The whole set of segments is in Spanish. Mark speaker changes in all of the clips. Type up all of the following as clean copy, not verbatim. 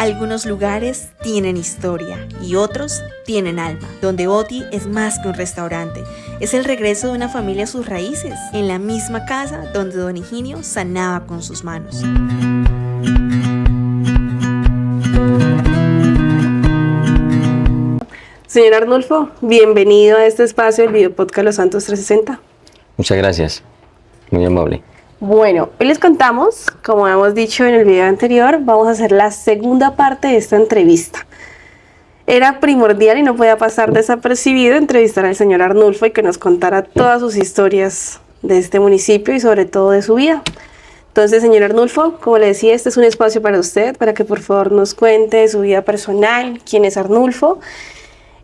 Speaker 1: Algunos lugares tienen historia y otros tienen alma. Donde Oti es más que un restaurante, es el regreso de una familia a sus raíces, en la misma casa donde Don Higinio sanaba con sus manos.
Speaker 2: Señor Arnulfo, bienvenido a este espacio del video podcast Los Santos 360.
Speaker 3: Muchas gracias, muy amable.
Speaker 2: Bueno, hoy les contamos, como hemos dicho en el video anterior, vamos a hacer la segunda parte de esta entrevista. Era primordial y no podía pasar desapercibido entrevistar al señor Arnulfo y que nos contara todas sus historias de este municipio y sobre todo de su vida. Entonces, señor Arnulfo, como le decía, este es un espacio para usted, para que por favor nos cuente su vida personal, quién es Arnulfo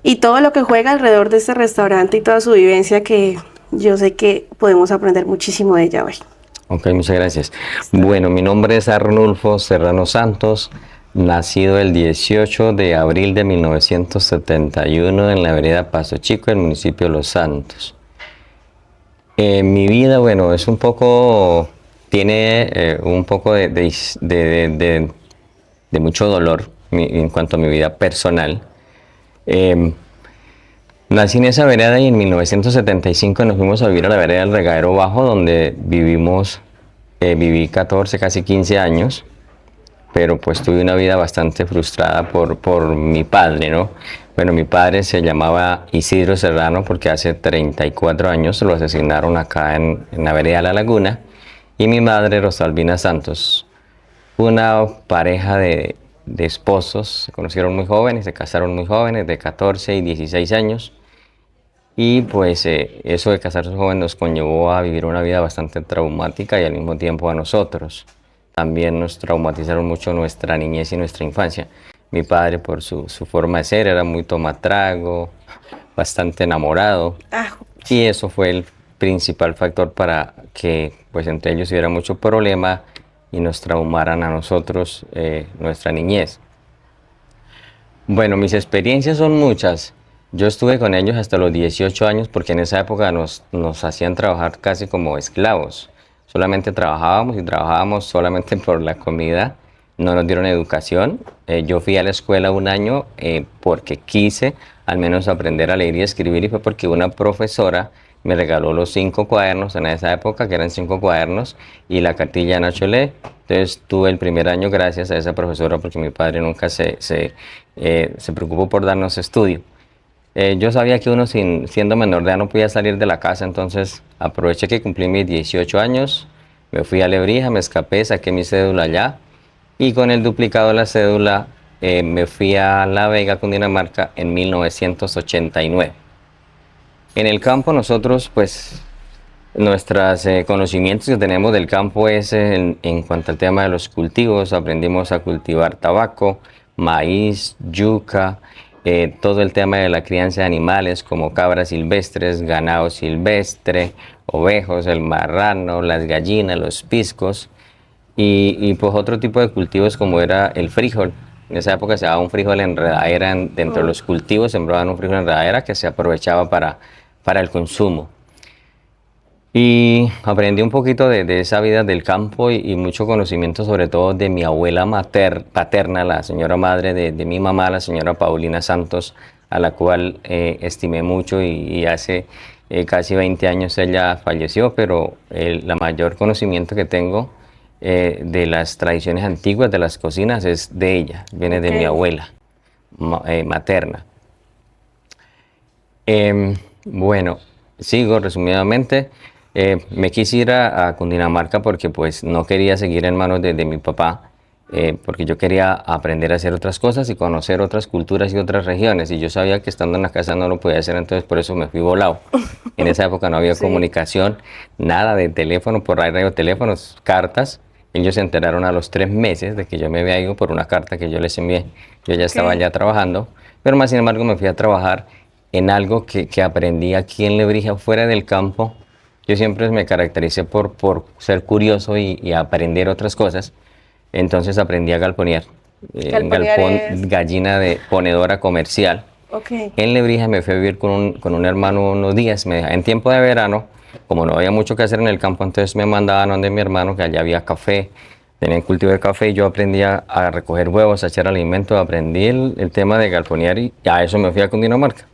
Speaker 2: y todo lo que juega alrededor de este restaurante y toda su vivencia, que yo sé que podemos aprender muchísimo de ella hoy.
Speaker 3: Ok, muchas gracias. Bueno, mi nombre es Arnulfo Serrano Santos, nacido el 18 de abril de 1971 en la vereda Paso Chico, el municipio de Los Santos. Mi vida, bueno, es un poco, tiene un poco de mucho dolor en cuanto a mi vida personal. Nací en esa vereda y en 1975 nos fuimos a vivir a la vereda del Regadero Bajo, donde viví 14, casi 15 años, pero pues tuve una vida bastante frustrada por mi padre, ¿no? Bueno, mi padre se llamaba Isidro Serrano porque hace 34 años lo asesinaron acá en la vereda La Laguna, y mi madre, Rosalvina Santos, una pareja de esposos, se conocieron muy jóvenes, se casaron muy jóvenes, de 14 y 16 años, y pues eso de casarse joven nos conllevó a vivir una vida bastante traumática y al mismo tiempo a nosotros. También nos traumatizaron mucho nuestra niñez y nuestra infancia. Mi padre, por su forma de ser, era muy tomatrago, bastante enamorado, y eso fue el principal factor para que pues entre ellos hubiera mucho problema y nos traumaran a nosotros nuestra niñez. Bueno, mis experiencias son muchas. Yo estuve con ellos hasta los 18 años porque en esa época nos hacían trabajar casi como esclavos. Solamente trabajábamos y trabajábamos solamente por la comida. No nos dieron educación. Yo fui a la escuela un año porque quise al menos aprender a leer y escribir, y fue porque una profesora me regaló los 5 cuadernos en esa época, que eran 5 cuadernos, y la cartilla Nacho Lee. Entonces tuve el primer año gracias a esa profesora porque mi padre nunca se preocupó por darnos estudio. Yo sabía que uno siendo menor de edad no podía salir de la casa, entonces aproveché que cumplí mis 18 años, me fui a Lebrija, me escapé, saqué mi cédula allá, y con el duplicado de la cédula me fui a La Vega, Cundinamarca, en 1989. En el campo nosotros, pues, nuestros conocimientos que tenemos del campo es en cuanto al tema de los cultivos. Aprendimos a cultivar tabaco, maíz, yuca, todo el tema de la crianza de animales como cabras silvestres, ganado silvestre, ovejos, el marrano, las gallinas, los piscos, y pues otro tipo de cultivos como era el frijol. En esa época se daba un frijol enredadera dentro de los cultivos, sembraban un frijol enredadera que se aprovechaba para el consumo. Y aprendí un poquito de esa vida del campo y mucho conocimiento sobre todo de mi abuela paterna, la señora madre de mi mamá, la señora Paulina Santos, a la cual estimé mucho, y hace casi 20 años ella falleció, pero el mayor conocimiento que tengo de las tradiciones antiguas de las cocinas es de ella, viene de mi abuela materna. Bueno, sigo resumidamente. Me quise ir a Cundinamarca porque pues no quería seguir en manos de mi papá, porque yo quería aprender a hacer otras cosas y conocer otras culturas y otras regiones, y yo sabía que estando en la casa no lo podía hacer, entonces por eso me fui volado. En esa época no había comunicación, nada de teléfono, por radioteléfonos, cartas. Ellos se enteraron a los 3 meses de que yo me había ido por una carta que yo les envié. Yo ya estaba ya trabajando, pero más sin embargo me fui a trabajar en algo que aprendí aquí en Lebrija, fuera del campo. Yo siempre me caractericé por ser curioso y aprender otras cosas. Entonces aprendí a galponear. Galpón, gallina de ponedora comercial. En Lebrija me fui a vivir con un hermano unos días. En tiempo de verano, como no había mucho que hacer en el campo, entonces me mandaban donde mi hermano, que allá había café, tenían cultivo de café y yo aprendí a recoger huevos, a echar alimento, aprendí el tema de galponear y a eso me fui a Cundinamarca,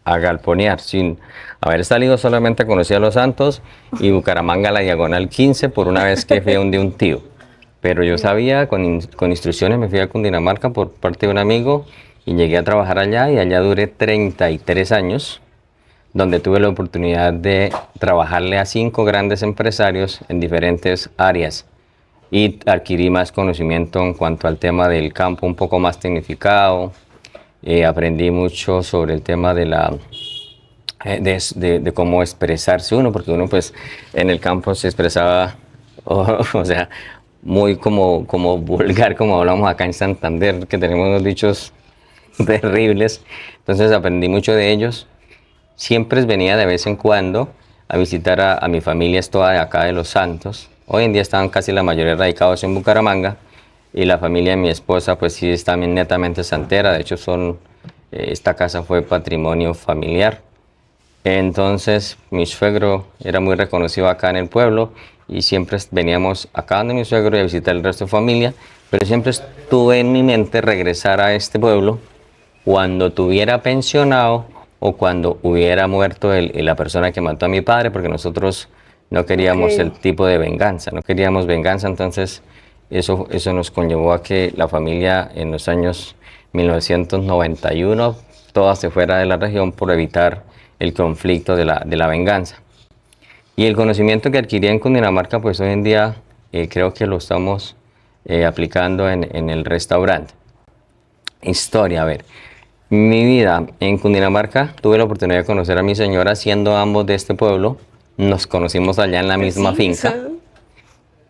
Speaker 3: a galponear, sin haber salido solamente conocí a Los Santos y Bucaramanga la diagonal 15 por una vez que fui de un tío. Pero yo sabía, con instrucciones me fui a Cundinamarca por parte de un amigo y llegué a trabajar allá y allá duré 33 años, donde tuve la oportunidad de trabajarle a 5 grandes empresarios en diferentes áreas y adquirí más conocimiento en cuanto al tema del campo un poco más tecnificado. Aprendí mucho sobre el tema de de cómo expresarse uno, porque uno pues en el campo se expresaba, o sea, muy como vulgar, como hablamos acá en Santander, que tenemos unos dichos terribles. Entonces aprendí mucho de ellos. Siempre venía de vez en cuando a visitar a mi familia, es toda de acá de Los Santos. Hoy en día están casi la mayoría radicados en Bucaramanga y la familia de mi esposa pues sí es también netamente santera. De hecho esta casa fue patrimonio familiar. Entonces mi suegro era muy reconocido acá en el pueblo y siempre veníamos acá donde mi suegro y a visitar el resto de familia, pero siempre estuve en mi mente regresar a este pueblo cuando tuviera pensionado o cuando hubiera muerto la persona que mató a mi padre, porque nosotros no queríamos el tipo de venganza, no queríamos venganza, entonces eso nos conllevó a que la familia en los años 1991 toda se fuera de la región por evitar el conflicto de la venganza. Y el conocimiento que adquirí en Cundinamarca, pues hoy en día creo que lo estamos aplicando en el restaurante. Historia, a ver. Mi vida en Cundinamarca, tuve la oportunidad de conocer a mi señora, siendo ambos de este pueblo. Nos conocimos allá en la misma finca.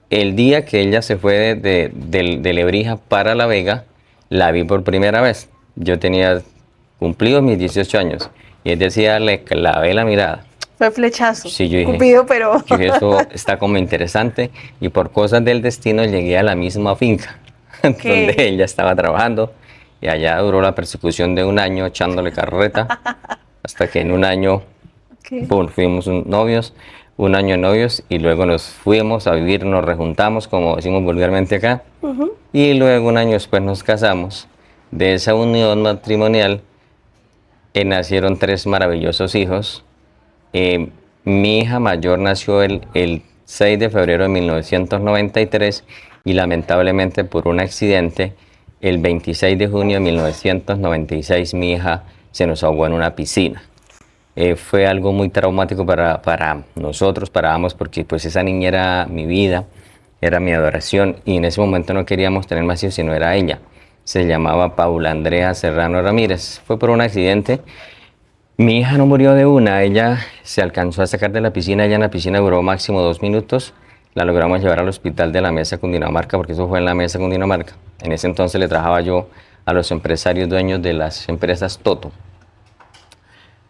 Speaker 3: El día que ella se fue de Lebrija para La Vega, la vi por primera vez. Yo tenía cumplido mis 18 años y es decir, le clavé la mirada.
Speaker 2: Fue flechazo.
Speaker 3: Sí, yo dije,
Speaker 2: Cupido, pero...
Speaker 3: yo dije, eso está como interesante y por cosas del destino llegué a la misma finca donde ella estaba trabajando y allá duró la persecución de un año echándole carreta hasta que en un año fuimos novios, un año novios y luego nos fuimos a vivir, nos rejuntamos como decimos vulgarmente acá y luego un año después nos casamos. De esa unión matrimonial nacieron 3 maravillosos hijos. Mi hija mayor nació el 6 de febrero de 1993 y lamentablemente por un accidente el 26 de junio de 1996 mi hija se nos ahogó en una piscina. Fue algo muy traumático para nosotros, para ambos, porque pues esa niña era mi vida, era mi adoración y en ese momento no queríamos tener más hijos, sino era ella. Se llamaba Paula Andrea Serrano Ramírez. Fue por un accidente. Mi hija no murió de una, ella se alcanzó a sacar de la piscina, ella en la piscina duró máximo 2 minutos, la logramos llevar al hospital de la Mesa Cundinamarca, porque eso fue en la Mesa Cundinamarca. En ese entonces le trabajaba yo a los empresarios dueños de las empresas Toto.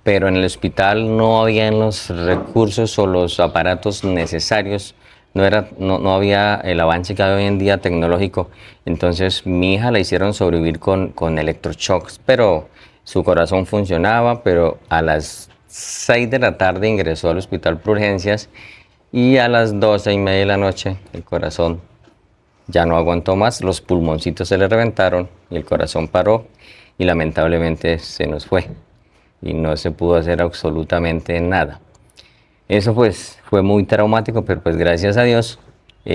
Speaker 3: Pero en el hospital no habían los recursos o los aparatos necesarios, no había el avance que hay hoy en día tecnológico. Entonces mi hija la hicieron sobrevivir con electroshocks, pero su corazón funcionaba, pero a las 6 de la tarde ingresó al hospital por urgencias y a las 12:30 de la noche el corazón ya no aguantó más, los pulmoncitos se le reventaron y el corazón paró y lamentablemente se nos fue y no se pudo hacer absolutamente nada. Eso pues fue muy traumático, pero pues gracias a Dios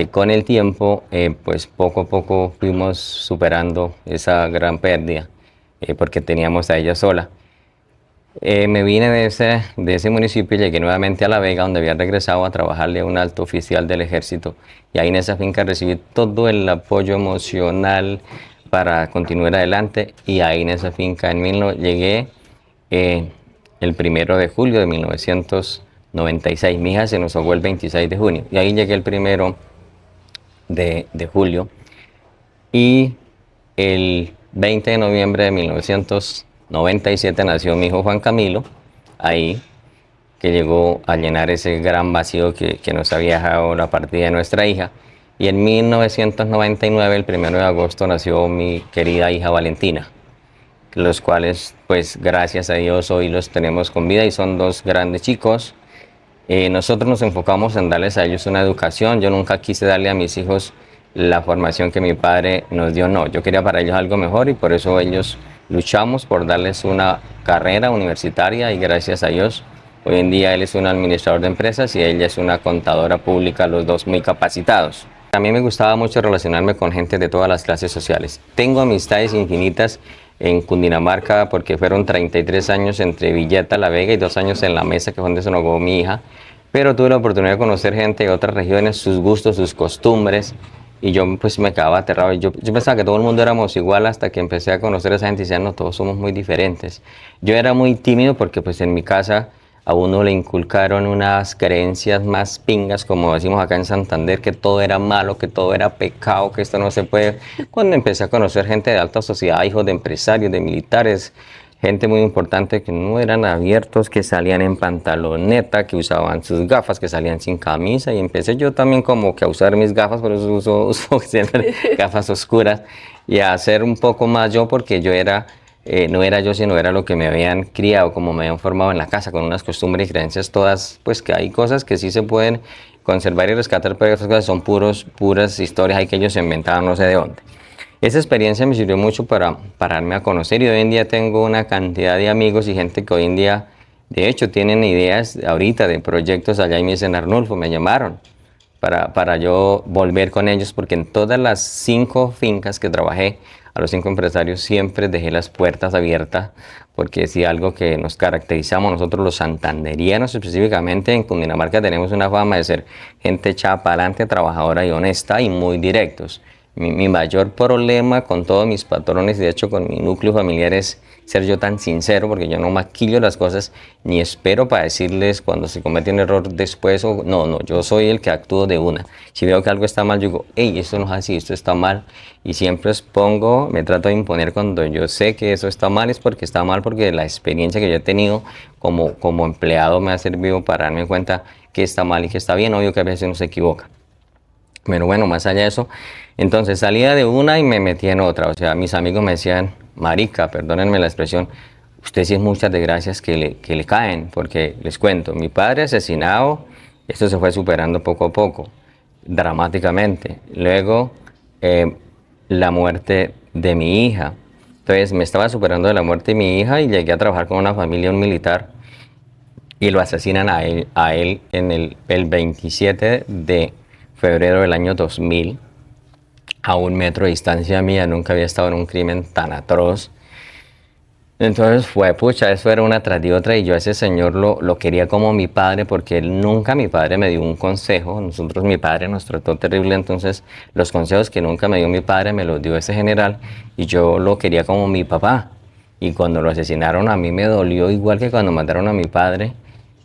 Speaker 3: con el tiempo pues poco a poco fuimos superando esa gran pérdida porque teníamos a ella sola. Me vine de ese municipio y llegué nuevamente a La Vega, donde había regresado a trabajarle a un alto oficial del ejército y ahí en esa finca recibí todo el apoyo emocional para continuar adelante y ahí en esa finca llegué el 1 de julio de 1996. Mi hija se nos ahogó el 26 de junio y ahí llegué el 1 de julio y el 20 de noviembre de 1997 nació mi hijo Juan Camilo, ahí que llegó a llenar ese gran vacío que nos había dejado la partida de nuestra hija. Y en 1999, el 1 de agosto, nació mi querida hija Valentina, los cuales, pues gracias a Dios, hoy los tenemos con vida y son 2 grandes chicos. Nosotros nos enfocamos en darles a ellos una educación. Yo nunca quise darle a mis hijos la formación que mi padre nos dio, no. Yo quería para ellos algo mejor y por eso ellos luchamos por darles una carrera universitaria y gracias a Dios, hoy en día él es un administrador de empresas y ella es una contadora pública, los dos muy capacitados. A mí me gustaba mucho relacionarme con gente de todas las clases sociales. Tengo amistades infinitas en Cundinamarca porque fueron 33 años entre Villeta, La Vega y 2 años en La Mesa, que fue donde se nos jugó mi hija. Pero tuve la oportunidad de conocer gente de otras regiones, sus gustos, sus costumbres, y yo pues me quedaba aterrado. Yo pensaba que todo el mundo éramos igual hasta que empecé a conocer a esa gente y decía, no, todos somos muy diferentes. Yo era muy tímido porque pues en mi casa a uno le inculcaron unas creencias más pingas, como decimos acá en Santander, que todo era malo, que todo era pecado, que esto no se puede. Cuando empecé a conocer gente de alta sociedad, hijos de empresarios, de militares, gente muy importante que no eran abiertos, que salían en pantaloneta, que usaban sus gafas, que salían sin camisa, y empecé yo también como que a usar mis gafas, por eso uso siempre gafas oscuras, y a hacer un poco más yo, porque yo era, no era yo, sino era lo que me habían criado, como me habían formado en la casa, con unas costumbres y creencias todas, pues que hay cosas que sí se pueden conservar y rescatar, pero otras cosas son puras historias hay que ellos se inventaban no sé de dónde. Esa experiencia me sirvió mucho para darme a conocer y hoy en día tengo una cantidad de amigos y gente que hoy en día, de hecho, tienen ideas ahorita de proyectos allá y me dicen, Arnulfo, me llamaron para yo volver con ellos porque en todas las 5 fincas que trabajé, a los 5 empresarios siempre dejé las puertas abiertas porque si algo que nos caracterizamos nosotros los santanderianos específicamente en Cundinamarca tenemos una fama de ser gente echada para adelante, trabajadora y honesta y muy directos. Mi mayor problema con todos mis patrones y de hecho con mi núcleo familiar es ser yo tan sincero porque yo no maquillo las cosas ni espero para decirles cuando se comete un error después o no, yo soy el que actúo de una. Si veo que algo está mal, yo digo, hey, esto no es así, esto está mal y siempre expongo, me trato de imponer cuando yo sé que eso está mal es porque está mal porque la experiencia que yo he tenido como empleado me ha servido para darme cuenta que está mal y que está bien, obvio que a veces uno se equivoca. Pero bueno, más allá de eso, entonces salía de una y me metía en otra. O sea, mis amigos me decían, marica, perdónenme la expresión, usted sí es muchas desgracias que le caen, porque les cuento, mi padre asesinado, esto se fue superando poco a poco, dramáticamente. Luego, la muerte de mi hija. Entonces, me estaba superando de la muerte de mi hija y llegué a trabajar con una familia, un militar, y lo asesinan a él en el 27 de febrero del año 2000, a 1 metro de distancia mía, nunca había estado en un crimen tan atroz. Entonces fue, pucha, eso era una tras de otra y yo a ese señor lo quería como mi padre porque él nunca, mi padre me dio un consejo, mi padre nos trató terrible, entonces los consejos que nunca me dio mi padre me los dio ese general y yo lo quería como mi papá. Y cuando lo asesinaron a mí me dolió igual que cuando mataron a mi padre.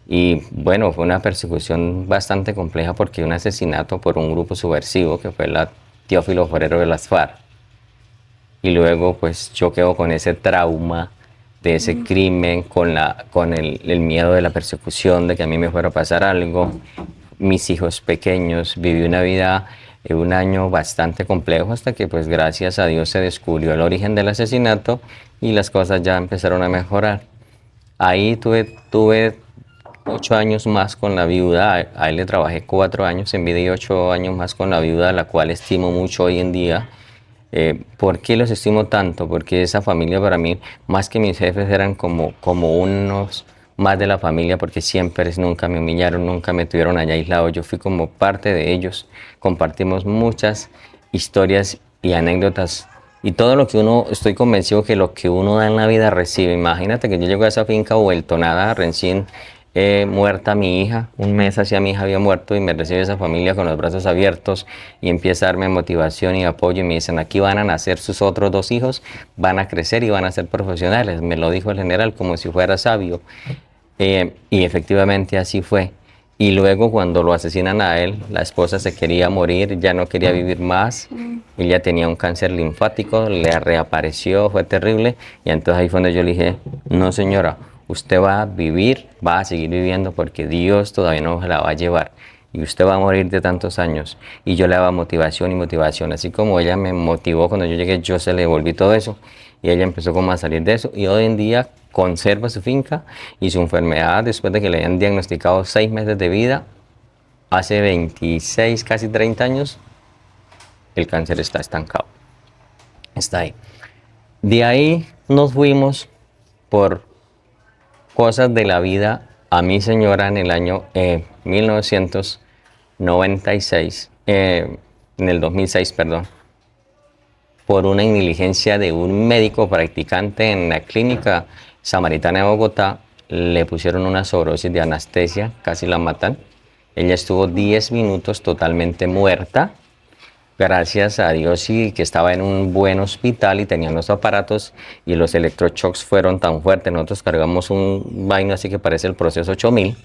Speaker 3: Y bueno, fue una persecución bastante compleja porque un asesinato por un grupo subversivo que fue la Teófilo Forero de las FARC. Y luego pues yo quedo con ese trauma de ese crimen, con el miedo de la persecución, de que a mí me fuera a pasar algo. Mis hijos pequeños, viví una vida, un año bastante complejo hasta que pues gracias a Dios se descubrió el origen del asesinato y las cosas ya empezaron a mejorar. Ahí tuve 8 años más con la viuda, a él le trabajé 4 años en vida y 8 años más con la viuda, la cual estimo mucho hoy en día. ¿Por qué los estimo tanto? Porque esa familia para mí, más que mis jefes, eran como unos más de la familia, porque siempre nunca me humillaron, nunca me tuvieron allá aislado, yo fui como parte de ellos, compartimos muchas historias y anécdotas. Y todo lo que uno, estoy convencido que lo que uno da en la vida recibe. Imagínate que yo llego a esa finca vuelto nada, recién muerta mi hija, 1 mes hacía mi hija había muerto y me recibe esa familia con los brazos abiertos y empieza a darme motivación y apoyo y me dicen aquí van a nacer sus otros 2 hijos, van a crecer y van a ser profesionales, me lo dijo el general como si fuera sabio y efectivamente así fue. Y luego cuando lo asesinan a él, la esposa se quería morir, ya no quería vivir más, ella tenía un cáncer linfático, le reapareció, fue terrible y entonces ahí fue donde yo le dije, no señora, usted va a vivir, va a seguir viviendo porque Dios todavía no se la va a llevar y usted va a morir de tantos años y yo le daba motivación y motivación, así como ella me motivó cuando yo llegué, yo se le devolví todo eso y ella empezó como a salir de eso y hoy en día conserva su finca y su enfermedad después de que le habían diagnosticado 6 meses de vida, hace 26, casi 30 años, el cáncer está estancado. Está ahí. De ahí nos fuimos por cosas de la vida a mi señora en el año 1996, en el 2006, perdón, por una negligencia de un médico practicante en la clínica Samaritana de Bogotá. Le pusieron una sobredosis de anestesia, casi la matan. Ella estuvo 10 minutos totalmente muerta. Gracias a Dios y que estaba en un buen hospital y tenían los aparatos y los electroshocks fueron tan fuertes. Nosotros cargamos un vaino así que parece el proceso 8000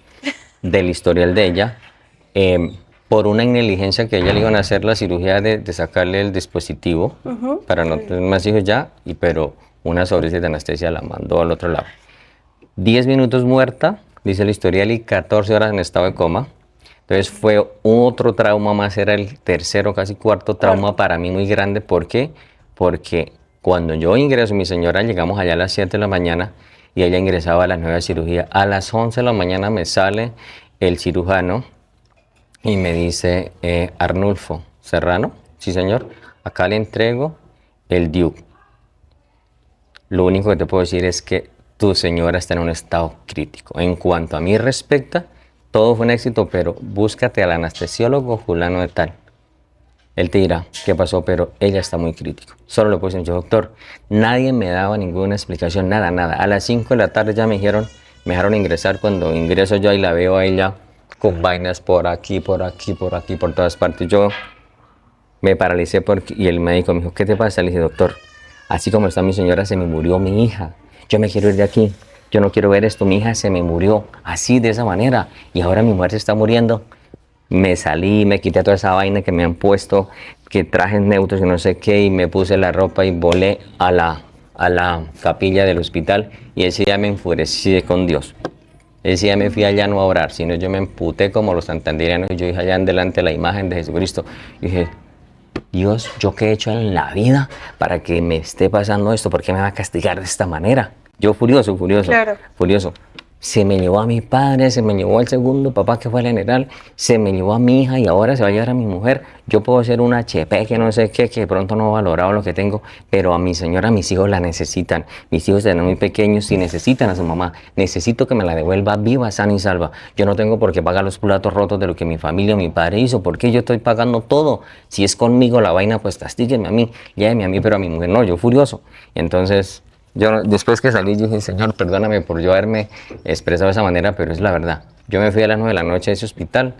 Speaker 3: del historial de ella. Por una negligencia que ella le iban a hacer la cirugía de sacarle el dispositivo para no tener más hijos ya, pero una sobredosis de anestesia la mandó al otro lado. 10 minutos muerta, dice el historial, y 14 horas en estado de coma. Entonces fue otro trauma más, era el tercero, casi cuarto trauma para mí muy grande. ¿Por qué? Porque cuando yo ingreso, mi señora, llegamos allá a las 7 de la mañana y ella ingresaba a la nueva cirugía. A las 11 de la mañana me sale el cirujano y me dice, Arnulfo Serrano, sí señor, acá le entrego el DIU. Lo único que te puedo decir es que tu señora está en un estado crítico. En cuanto a mí respecta, todo fue un éxito, pero búscate al anestesiólogo fulano de tal. Él te dirá qué pasó, pero ella está muy crítico. Solo le puedo decir yo, doctor, nadie me daba ninguna explicación, nada. A las 5 de la tarde ya me dejaron ingresar. Cuando ingreso yo y la veo a ella con vainas por aquí, por todas partes. Yo me paralicé y el médico me dijo, ¿qué te pasa? Le dije, doctor, así como está mi señora, se me murió mi hija. Yo me quiero ir de aquí. Yo no quiero ver esto, mi hija se me murió así, de esa manera, y ahora mi mujer se está muriendo. Me salí, me quité toda esa vaina que me han puesto, que trajes neutros y no sé qué, y me puse la ropa y volé a la capilla del hospital, y ese día me enfurecí con Dios. Ese día me fui allá no a orar, sino yo me emputé como los santanderianos, y yo dije allá en delante de la imagen de Jesucristo, y dije, Dios, ¿yo qué he hecho en la vida para que me esté pasando esto? ¿Por qué me va a castigar de esta manera? Yo furioso,
Speaker 2: Claro.
Speaker 3: furioso. Se me llevó a mi padre, se me llevó al segundo papá que fue el general, se me llevó a mi hija y ahora se va a llevar a mi mujer. Yo puedo ser un HP que no sé qué, que de pronto no he valorado lo que tengo, pero a mi señora, mis hijos la necesitan. Mis hijos están muy pequeños y necesitan a su mamá. Necesito que me la devuelva viva, sana y salva. Yo no tengo por qué pagar los platos rotos de lo que mi familia o mi padre hizo. ¿Por qué yo estoy pagando todo? Si es conmigo la vaina, pues castígueme a mí, lléveme a mí, pero a mi mujer no, yo furioso. Entonces, yo después que salí, yo dije, Señor, perdóname por yo haberme expresado de esa manera, pero es la verdad. Yo me fui a las 9 de la noche a ese hospital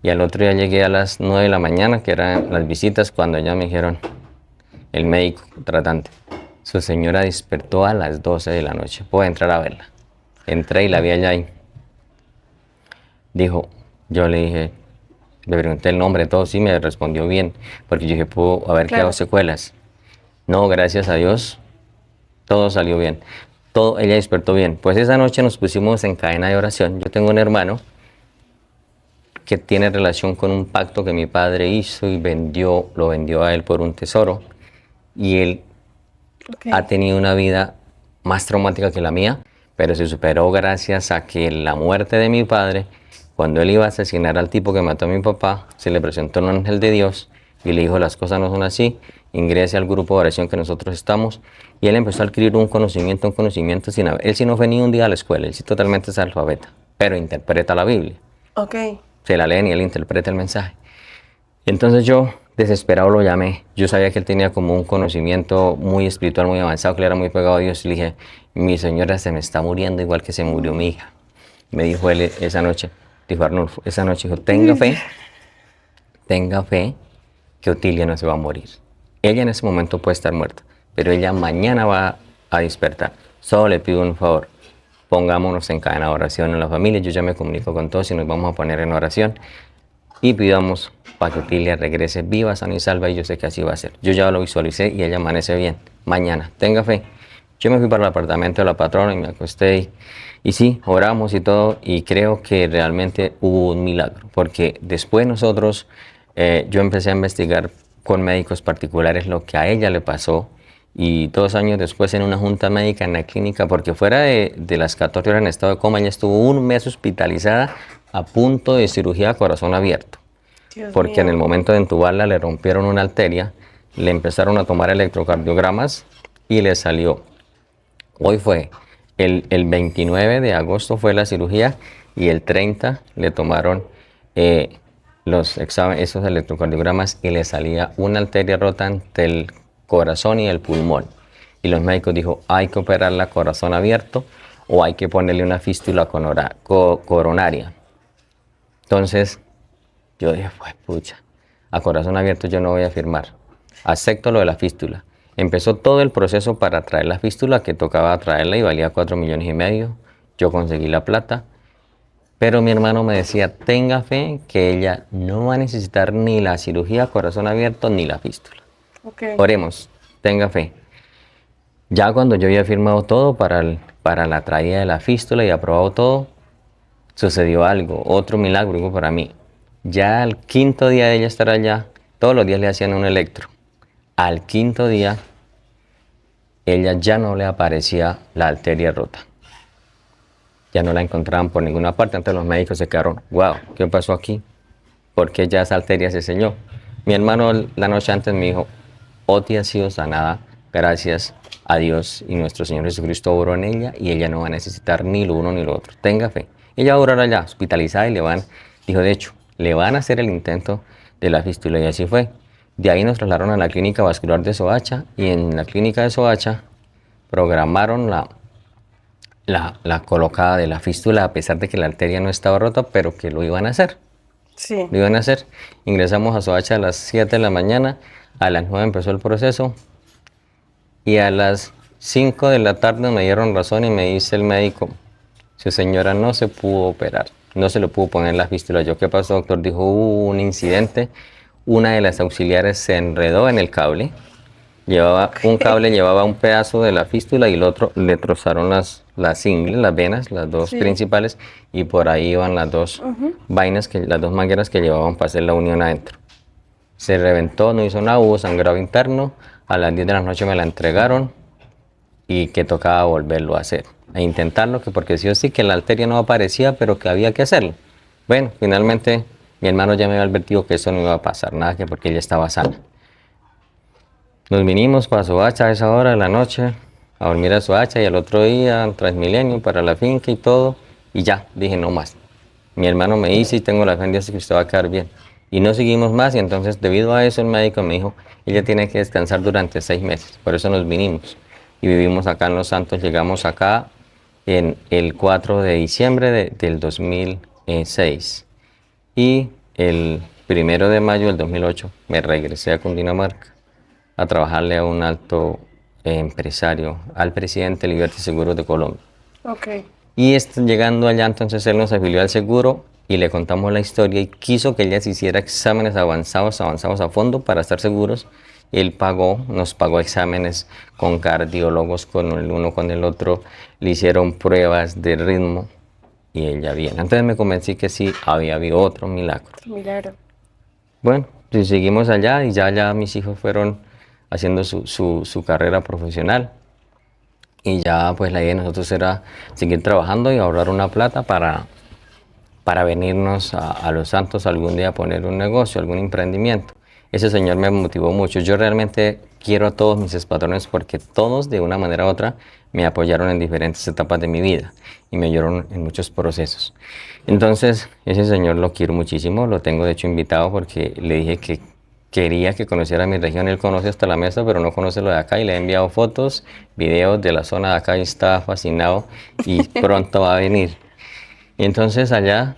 Speaker 3: y al otro día llegué a las 9 de la mañana, que eran las visitas, cuando ya me dijeron, el médico tratante, su señora despertó a las 12 de la noche, puedo entrar a verla. Entré y la vi allá y dijo, yo le dije, le pregunté el nombre, todo, sí, me respondió bien, porque yo dije, pudo haber quedado secuelas. No, gracias a Dios, todo salió bien. Ella despertó bien. Pues esa noche nos pusimos en cadena de oración. Yo tengo un hermano que tiene relación con un pacto que mi padre hizo y lo vendió a él por un tesoro. Y él ha tenido una vida más traumática que la mía, pero se superó gracias a que la muerte de mi padre, cuando él iba a asesinar al tipo que mató a mi papá, se le presentó un ángel de Dios y le dijo, las cosas no son así, ingrese al grupo de oración que nosotros estamos. Y él empezó a adquirir un conocimiento sin haber. Él sí no fue ni un día a la escuela, él sí totalmente es analfabeta, pero interpreta la Biblia.
Speaker 2: Ok.
Speaker 3: Se la leen y él interpreta el mensaje. Entonces yo, desesperado, lo llamé. Yo sabía que él tenía como un conocimiento muy espiritual, muy avanzado, que le era muy pegado a Dios. Y le dije, mi señora se me está muriendo igual que se murió mi hija. Me dijo él esa noche, dijo Arnulfo, esa noche dijo, tenga fe que Otilia no se va a morir. Ella en ese momento puede estar muerta, pero ella mañana va a despertar. Solo le pido un favor, pongámonos en cadena de oración en la familia. Yo ya me comunico con todos y nos vamos a poner en oración y pidamos para que Otilia regrese viva, sana y salva, y yo sé que así va a ser. Yo ya lo visualicé y ella amanece bien. Mañana, tenga fe. Yo me fui para el apartamento de la patrona y me acosté y sí, oramos y todo, y creo que realmente hubo un milagro, porque después nosotros, yo empecé a investigar con médicos particulares lo que a ella le pasó, y 2 años después en una junta médica en la clínica, porque fuera de las 14 horas en estado de coma, ella estuvo 1 mes hospitalizada a punto de cirugía a corazón abierto, porque en el momento de entubarla le rompieron una arteria le empezaron a tomar electrocardiogramas y le salió. Hoy fue, el 29 de agosto fue la cirugía y el 30 le tomaron los exámenes, esos electrocardiogramas y le salía una arteria rota entre el corazón y el pulmón. Y los médicos dijo, hay que operarla a corazón abierto o hay que ponerle una fístula coronaria. Entonces, yo dije, pues pucha, a corazón abierto yo no voy a firmar. Acepto lo de la fístula. Empezó todo el proceso para traer la fístula, que tocaba traerla y valía 4,5 millones. Yo conseguí la plata. Pero mi hermano me decía, tenga fe que ella no va a necesitar ni la cirugía a corazón abierto ni la fístula.
Speaker 2: Okay.
Speaker 3: Oremos, tenga fe. Ya cuando yo había firmado todo para la traída de la fístula y aprobado todo, sucedió algo, otro milagro para mí. Ya al 5.º día de ella estar allá, todos los días le hacían un electro. Al 5.º día, ella ya no le aparecía la arteria rota. Ya no la encontraban por ninguna parte. Entonces los médicos se quedaron, wow, ¿qué pasó aquí? ¿Por qué ya esa arteria se selló? Mi hermano la noche antes me dijo, Oti ha sido sanada gracias a Dios y nuestro Señor Jesucristo obró en ella y ella no va a necesitar ni lo uno ni lo otro. Tenga fe. Ella va a orar allá, hospitalizada y dijo de hecho, le van a hacer el intento de la fístula y así fue. De ahí nos trasladaron a la clínica vascular de Soacha y en la clínica de Soacha programaron la colocada de la fístula a pesar de que la arteria no estaba rota, pero que lo iban a hacer.
Speaker 2: Sí.
Speaker 3: Lo iban a hacer. Ingresamos a Soacha a las 7 de la mañana, a las 9 empezó el proceso y a las 5 de la tarde me dieron razón y me dice el médico, su señora no se pudo operar, no se le pudo poner la fístula. Yo, ¿qué pasó, doctor? Dijo, hubo un incidente, una de las auxiliares se enredó en el cable, un cable llevaba un pedazo de la fístula y el otro le trozaron las ingles, las venas, las dos principales, y por ahí iban las dos vainas, las dos mangueras que llevaban para hacer la unión adentro. Se reventó, no hizo nada, hubo sangrado interno, a las 10 de la noche me la entregaron y que tocaba volverlo a hacer, e intentarlo, que porque sí o sí que la arteria no aparecía, pero que había que hacerlo. Bueno, finalmente mi hermano ya me había advertido que eso no iba a pasar nada, que porque ella estaba sana. Nos vinimos para Soacha a esa hora de la noche, a dormir a Soacha y al otro día a Transmilenio para la finca y todo, y ya, dije no más. Mi hermano me dice y tengo la fe en Dios que usted va a quedar bien. Y no seguimos más y entonces debido a eso el médico me dijo, ella tiene que descansar durante 6 meses, por eso nos vinimos. Y vivimos acá en Los Santos, llegamos acá en el 4 de diciembre del 2006. Y el 1 de mayo del 2008 me regresé a Cundinamarca a trabajarle a un alto empresario, al presidente de Liberty Seguros de Colombia.
Speaker 2: Okay.
Speaker 3: Y llegando allá, entonces él nos afilió al seguro y le contamos la historia y quiso que ella se hiciera exámenes avanzados a fondo para estar seguros. Él nos pagó exámenes con cardiólogos, con el uno, con el otro, le hicieron pruebas de ritmo y ella bien. Entonces me convencí que sí, había habido otro milagro.
Speaker 2: Milagro.
Speaker 3: Bueno, y seguimos allá y ya mis hijos fueron haciendo su carrera profesional y ya pues la idea de nosotros era seguir trabajando y ahorrar una plata para venirnos a Los Santos algún día a poner un negocio, algún emprendimiento. Ese señor me motivó mucho. Yo realmente quiero a todos mis expatrones porque todos de una manera u otra me apoyaron en diferentes etapas de mi vida y me ayudaron en muchos procesos. Entonces ese señor lo quiero muchísimo, lo tengo de hecho invitado porque le dije que quería que conociera mi región. Él conoce hasta la mesa, pero no conoce lo de acá y le he enviado fotos, videos de la zona de acá y está fascinado y pronto va a venir. Y entonces allá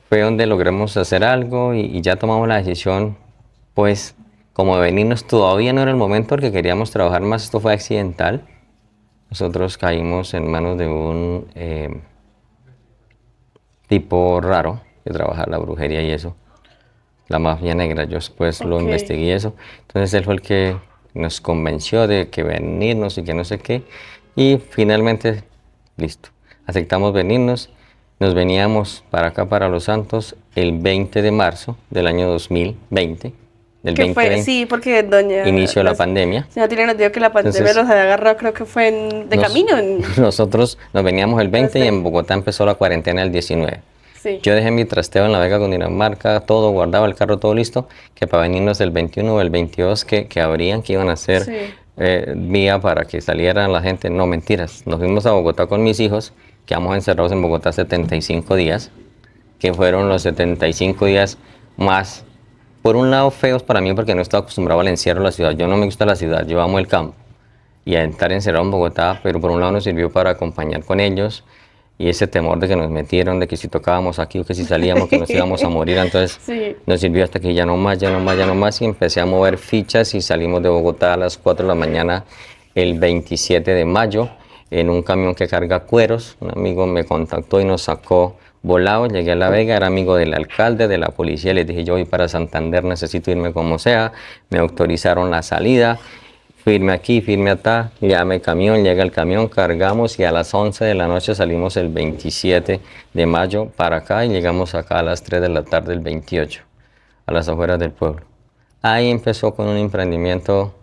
Speaker 3: fue donde logramos hacer algo y ya tomamos la decisión, pues como de venirnos. Todavía no era el momento porque queríamos trabajar más, esto fue accidental. Nosotros caímos en manos de un tipo raro que trabaja la brujería y eso. La mafia negra, yo después lo investigué eso. Entonces él fue el que nos convenció de que venirnos y que no sé qué. Y finalmente, listo, aceptamos venirnos. Nos veníamos para acá, para Los Santos, el 20 de marzo del año 2020. Del
Speaker 2: ¿Qué
Speaker 3: 2020,
Speaker 2: fue? Sí, porque doña...
Speaker 3: inicio la pandemia.
Speaker 2: Señora Tina nos dijo que la pandemia
Speaker 3: Entonces,
Speaker 2: los había agarrado, creo que fue de camino.
Speaker 3: Nosotros nos veníamos el 20 y en Bogotá empezó la cuarentena el 19.
Speaker 2: Sí.
Speaker 3: Yo dejé mi trasteo en La Vega, Cundinamarca, todo guardado, el carro todo listo, que para venirnos el 21 o el 22 que abrían, que iban a hacer
Speaker 2: Sí.
Speaker 3: vía para que saliera la gente. No, mentiras. Nos fuimos a Bogotá con mis hijos, quedamos encerrados en Bogotá 75 días, que fueron los 75 días más, por un lado, feos para mí porque no estaba acostumbrado al encierro de la ciudad. Yo no me gusta la ciudad, yo amo el campo. Y a estar encerrado en Bogotá, pero por un lado nos sirvió para acompañar con ellos y ese temor de que nos metieron, de que si tocábamos aquí o que si salíamos, que nos íbamos a morir. Entonces
Speaker 2: Sí.
Speaker 3: nos sirvió hasta que ya no más, ya no más, ya no más. Y empecé a mover fichas y salimos de Bogotá a las 4 de la mañana el 27 de mayo en un camión que carga cueros. Un amigo me contactó y nos sacó volado. Llegué a La Vega, era amigo del alcalde, de la policía. Les dije, yo voy para Santander, necesito irme como sea. Me autorizaron la salida. Firme aquí, firme acá, llame el camión, llega el camión, cargamos y a las 11 de la noche salimos el 27 de mayo para acá y llegamos acá a las 3 de la tarde el 28, a las afueras del pueblo. Ahí empezó con un emprendimiento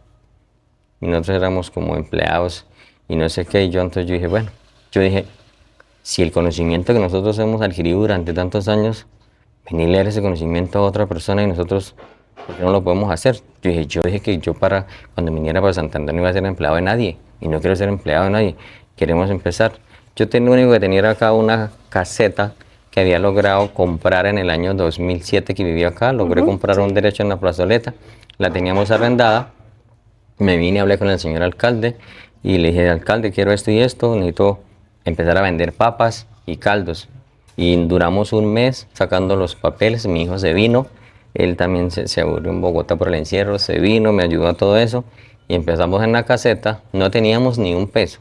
Speaker 3: y nosotros éramos como empleados y no sé qué, y entonces yo dije, bueno, si el conocimiento que nosotros hemos adquirido durante tantos años, venir a leer ese conocimiento a otra persona y nosotros, ¿por qué no lo podemos hacer? Yo dije que yo para cuando viniera para Santander no iba a ser empleado de nadie y no quiero ser empleado de nadie, queremos empezar. Yo tenía lo único que tenía era acá una caseta que había logrado comprar en el año 2007 que vivía acá, logré comprar un derecho en la plazoleta, la teníamos arrendada, me vine, hablé con el señor alcalde y le dije, alcalde, quiero esto y esto, necesito empezar a vender papas y caldos. Y duramos un mes sacando los papeles, mi hijo se vino, él también se aburrió en Bogotá por el encierro, se vino, me ayudó a todo eso y empezamos en la caseta, no teníamos ni un peso,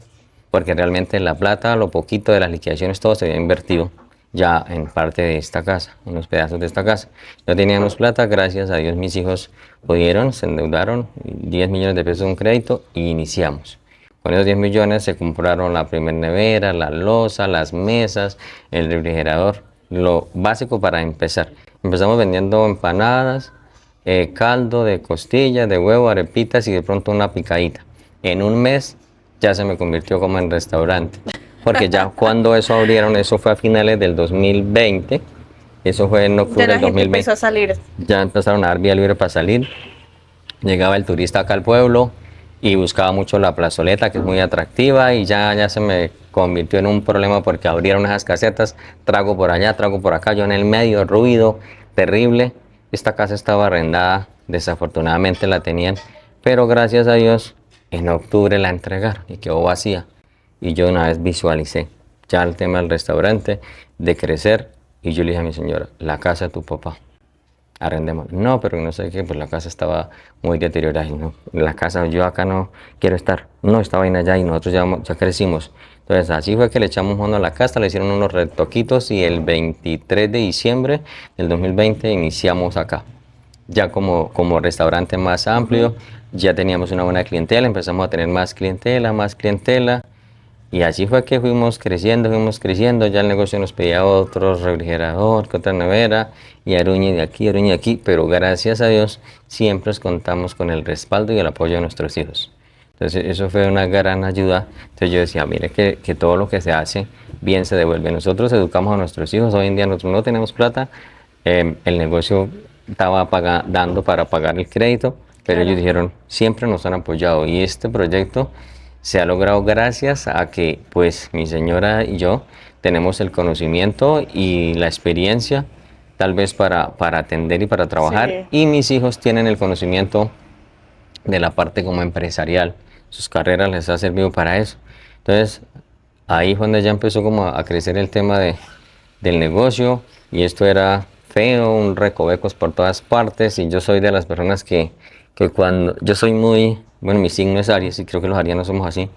Speaker 3: porque realmente la plata, lo poquito de las liquidaciones, todo se había invertido ya en parte de esta casa, en los pedazos de esta casa. No teníamos plata, gracias a Dios mis hijos pudieron, se endeudaron, 10 millones de pesos de un crédito y iniciamos. Con esos 10 millones se compraron la primera nevera, la loza, las mesas, el refrigerador, lo básico para empezar. Empezamos vendiendo empanadas, caldo de costilla, de huevo, arepitas y de pronto una picadita. En un mes ya se me convirtió como en restaurante. Porque ya cuando eso abrieron, eso fue a finales del 2020, eso fue en octubre
Speaker 2: Ya la
Speaker 3: del
Speaker 2: gente
Speaker 3: 2020.
Speaker 2: empezó a salir.
Speaker 3: Ya empezaron a dar vía libre para salir. Llegaba el turista acá al pueblo y buscaba mucho la plazoleta, que es muy atractiva, y ya se me convirtió en un problema porque abrieron esas casetas, trago por allá, trago por acá, yo en el medio, ruido terrible. Esta casa estaba arrendada, desafortunadamente la tenían, pero gracias a Dios en octubre la entregaron y quedó vacía. Y yo una vez visualicé ya el tema del restaurante, de crecer, y yo le dije a mi señora, la casa de tu papá, arrendemos. No, pero no sé qué, pues la casa estaba muy deteriorada. Y no, la casa, yo acá no quiero estar. No, esta vaina ya y nosotros ya crecimos. Entonces así fue que le echamos mano a la casa, le hicieron unos retoquitos y el 23 de diciembre del 2020 iniciamos acá. Ya como restaurante más amplio, ya teníamos una buena clientela, empezamos a tener más clientela. Y así fue que fuimos creciendo, ya el negocio nos pedía otro refrigerador, que otra nevera, y aruñe de aquí, pero gracias a Dios siempre contamos con el respaldo y el apoyo de nuestros hijos. Entonces eso fue una gran ayuda. Entonces yo decía, mire que todo lo que se hace bien se devuelve. Nosotros educamos a nuestros hijos, hoy en día nosotros no tenemos plata, el negocio estaba dando para pagar el crédito, pero ellos dijeron, siempre nos han apoyado y este proyecto se ha logrado gracias a que pues mi señora y yo tenemos el conocimiento y la experiencia tal vez para atender y para trabajar,
Speaker 2: Sí.
Speaker 3: y mis hijos tienen el conocimiento de la parte como empresarial, sus carreras les ha servido para eso. Entonces ahí fue donde ya empezó como a crecer el tema del negocio, y esto era feo, un recovecos por todas partes, y yo soy de las personas que cuando yo soy muy, bueno, mi signo es Aries y creo que los arianos somos así,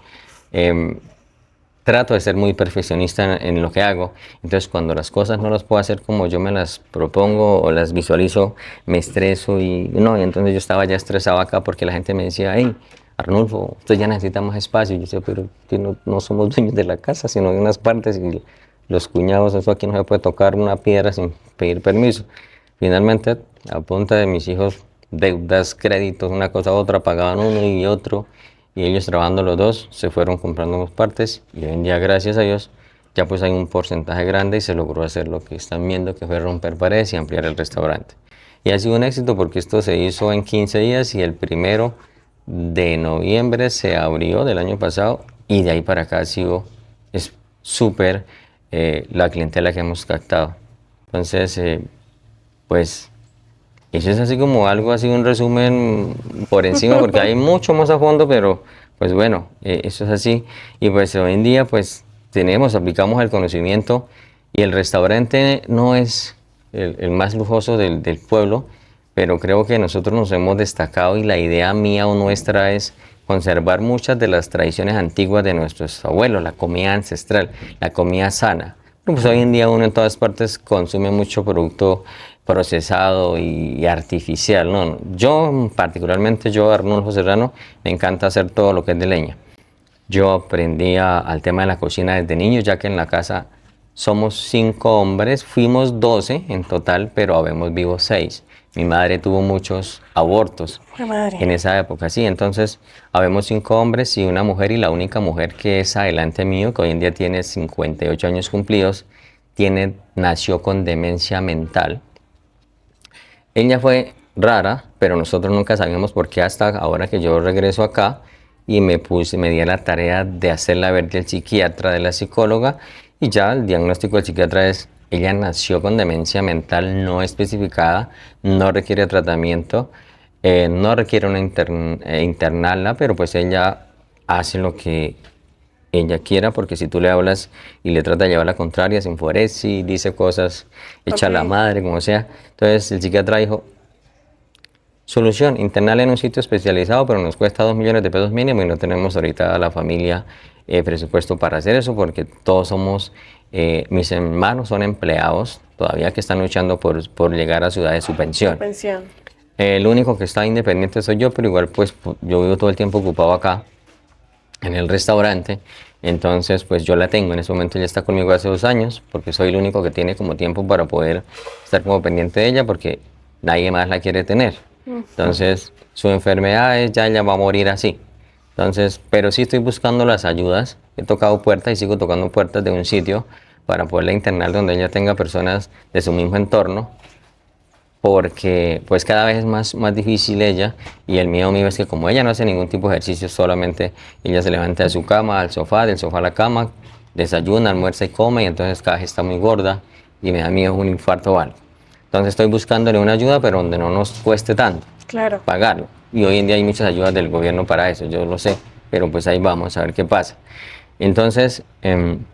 Speaker 3: trato de ser muy perfeccionista en lo que hago. Entonces cuando las cosas no las puedo hacer como yo me las propongo o las visualizo, me estreso y entonces yo estaba ya estresado acá porque la gente me decía, hey, Arnulfo, usted ya necesita más espacio. Y yo decía, pero que no somos dueños de la casa, sino de unas partes, y los cuñados, eso aquí no se puede tocar una piedra sin pedir permiso. Finalmente, a punta de mis hijos, deudas, créditos, una cosa u otra, pagaban uno y otro, y ellos trabajando los dos, se fueron comprando más partes, y hoy en día, gracias a Dios, ya pues hay un porcentaje grande y se logró hacer lo que están viendo, que fue romper paredes y ampliar el restaurante. Y ha sido un éxito porque esto se hizo en 15 días y el 1 de noviembre se abrió del año pasado y de ahí para acá ha sido es súper la clientela que hemos captado. Entonces, pues eso es así como algo, así un resumen por encima porque hay mucho más a fondo, pero pues bueno, eso es así. Y pues hoy en día pues aplicamos el conocimiento y el restaurante no es el más lujoso del pueblo, pero creo que nosotros nos hemos destacado y la idea mía o nuestra es conservar muchas de las tradiciones antiguas de nuestros abuelos, la comida ancestral, la comida sana. Pues hoy en día uno en todas partes consume mucho producto procesado y artificial, ¿no? Yo, particularmente yo, Arnulfo Serrano, me encanta hacer todo lo que es de leña. Yo aprendí al tema de la cocina desde niño, ya que en la casa somos 5 hombres, fuimos 12 en total, pero habemos vivos 6. Mi madre tuvo muchos abortos en esa época, sí, entonces habemos 5 hombres y una mujer, y la única mujer que es adelante mío, que hoy en día tiene 58 años cumplidos, nació con demencia mental. Ella fue rara, pero nosotros nunca sabíamos por qué hasta ahora que yo regreso acá y me di a la tarea de hacerla ver del psiquiatra, de la psicóloga, y ya el diagnóstico del psiquiatra es: ella nació con demencia mental no especificada, no requiere tratamiento, no requiere una internarla, pero pues ella hace lo que ella quiera, porque si tú le hablas y le tratas de llevar la contraria, se enfurece y dice cosas, echa la madre, como sea. Entonces el psiquiatra dijo: solución, internarla en un sitio especializado, pero nos cuesta 2 millones de pesos mínimo y no tenemos ahorita a la familia presupuesto para hacer eso, porque todos somos, mis hermanos son empleados todavía que están luchando por llegar a su edad de su pensión. El único que está independiente soy yo, pero igual pues yo vivo todo el tiempo ocupado acá en el restaurante, entonces pues yo la tengo. En ese momento ella está conmigo hace 2 años, porque soy el único que tiene como tiempo para poder estar como pendiente de ella, porque nadie más la quiere tener. Entonces su enfermedad es ya ella va a morir así. Entonces, pero sí estoy buscando las ayudas, he tocado puertas y sigo tocando puertas de un sitio para poderla internar donde ella tenga personas de su mismo entorno, porque pues cada vez es más difícil ella, y el miedo mío es que como ella no hace ningún tipo de ejercicio, solamente ella se levanta de su cama al sofá, del sofá a la cama, desayuna, almuerza y come, y entonces cada vez está muy gorda y me da miedo un infarto o algo. Entonces estoy buscándole una ayuda, pero donde no nos cueste tanto pagarlo. Y hoy en día hay muchas ayudas del gobierno para eso, yo lo sé, pero pues ahí vamos a ver qué pasa. Entonces, en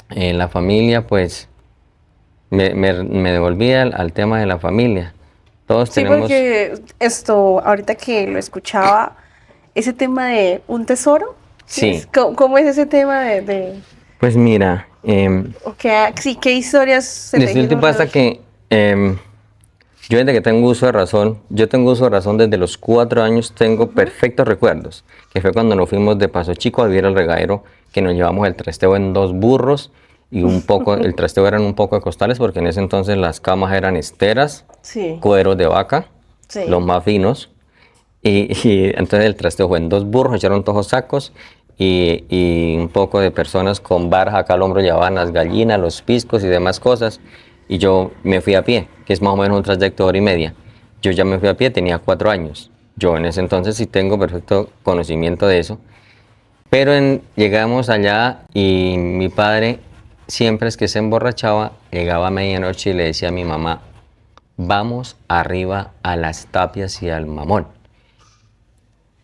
Speaker 3: la familia, pues me devolví al tema de la familia. Todos tenemos...
Speaker 2: porque esto, ahorita que lo escuchaba, ese tema de un tesoro,
Speaker 3: Sí.
Speaker 2: ¿Cómo es ese tema
Speaker 3: Pues mira...
Speaker 2: ¿qué historias se
Speaker 3: Resulta y pasa que yo desde que tengo uso de razón, desde los 4 años tengo perfectos recuerdos, que fue cuando nos fuimos de Paso Chico a vivir al Regadero, que nos llevamos el trasteo en 2 burros y un poco, el trasteo eran un poco de costales, porque en ese entonces las camas eran esteras, cueros de vaca, los más finos, y entonces el trasteo fue en 2 burros, echaron todos los sacos, y un poco de personas con barras acá al hombro llevaban las gallinas, los piscos y demás cosas. Y yo me fui a pie, que es más o menos un trayecto de 1 hora y media. Yo ya me fui a pie, tenía 4 años. Yo en ese entonces sí tengo perfecto conocimiento de eso. Pero llegamos allá y mi padre, siempre es que se emborrachaba, llegaba a medianoche y le decía a mi mamá: vamos arriba a las Tapias y al Mamón,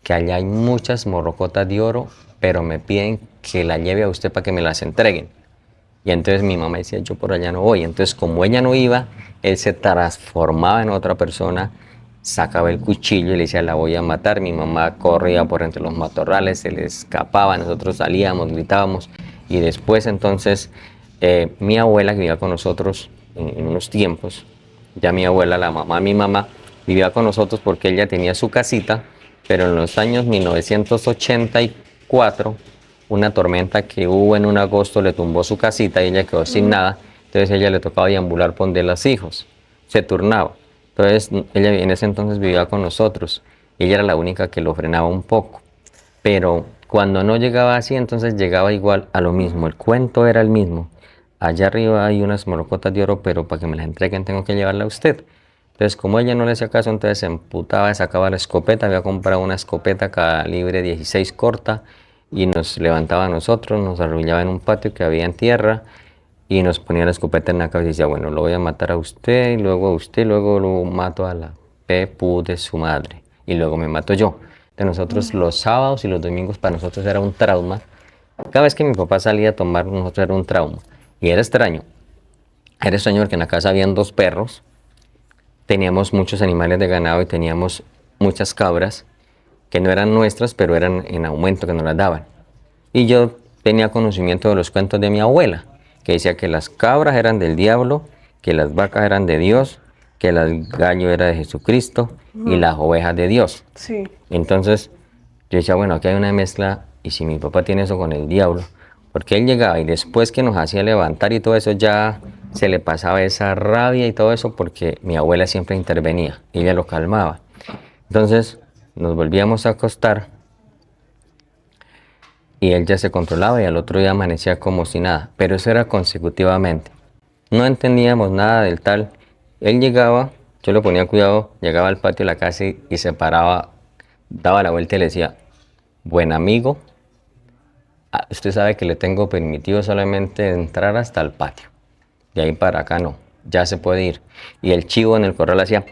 Speaker 3: que allá hay muchas morrocotas de oro, pero me piden que la lleve a usted para que me las entreguen. Y entonces mi mamá decía: yo por allá no voy. Entonces, como ella no iba, él se transformaba en otra persona, sacaba el cuchillo y le decía: la voy a matar. Mi mamá corría por entre los matorrales, se le escapaba, nosotros salíamos, gritábamos. Y después entonces mi abuela, que vivía con nosotros en unos tiempos, ya mi abuela, la mamá de mi mamá, vivía con nosotros porque ella tenía su casita, pero en los años 1984, una tormenta que hubo en un agosto le tumbó su casita y ella quedó sin nada. Entonces ella le tocaba deambular por donde los hijos, se turnaba. Entonces ella en ese entonces vivía con nosotros, ella era la única que lo frenaba un poco. Pero Cuando no llegaba así, entonces llegaba igual a lo mismo. El cuento era el mismo. Allá arriba hay unas morocotas de oro, pero para que me las entreguen tengo que llevarla a usted. Entonces, como ella no le hacía caso, entonces se emputaba y sacaba la escopeta. Había comprado una escopeta calibre 16 corta y nos levantaba a nosotros, nos arrullaba en un patio que había en tierra y nos ponía la escopeta en la cabeza y decía, bueno, lo voy a matar a usted, y luego a usted, y luego lo mato a la pepu de su madre y luego me mato yo. De nosotros los sábados y los domingos para nosotros era un trauma. Cada vez que mi papá salía a tomar, nosotros era un trauma. Y era extraño. Era extraño porque en la casa habían 2 perros, teníamos muchos animales de ganado y teníamos muchas cabras que no eran nuestras, pero eran en aumento, que nos las daban. Y yo tenía conocimiento de los cuentos de mi abuela, que decía que las cabras eran del diablo, que las vacas eran de Dios, que el gallo era de Jesucristo y las ovejas de Dios.
Speaker 2: Sí.
Speaker 3: Entonces yo decía, bueno, aquí hay una mezcla y si mi papá tiene eso con el diablo, porque él llegaba y después que nos hacía levantar y todo eso ya se le pasaba esa rabia y todo eso porque mi abuela siempre intervenía y ella lo calmaba. Entonces nos volvíamos a acostar y él ya se controlaba y al otro día amanecía como si nada, pero eso era consecutivamente. No entendíamos nada del tal. Él llegaba, yo le ponía cuidado, llegaba al patio de la casa y se paraba, daba la vuelta y le decía, buen amigo, usted sabe que le tengo permitido solamente entrar hasta el patio. De ahí para acá no, ya se puede ir. Y el chivo en el corral hacía...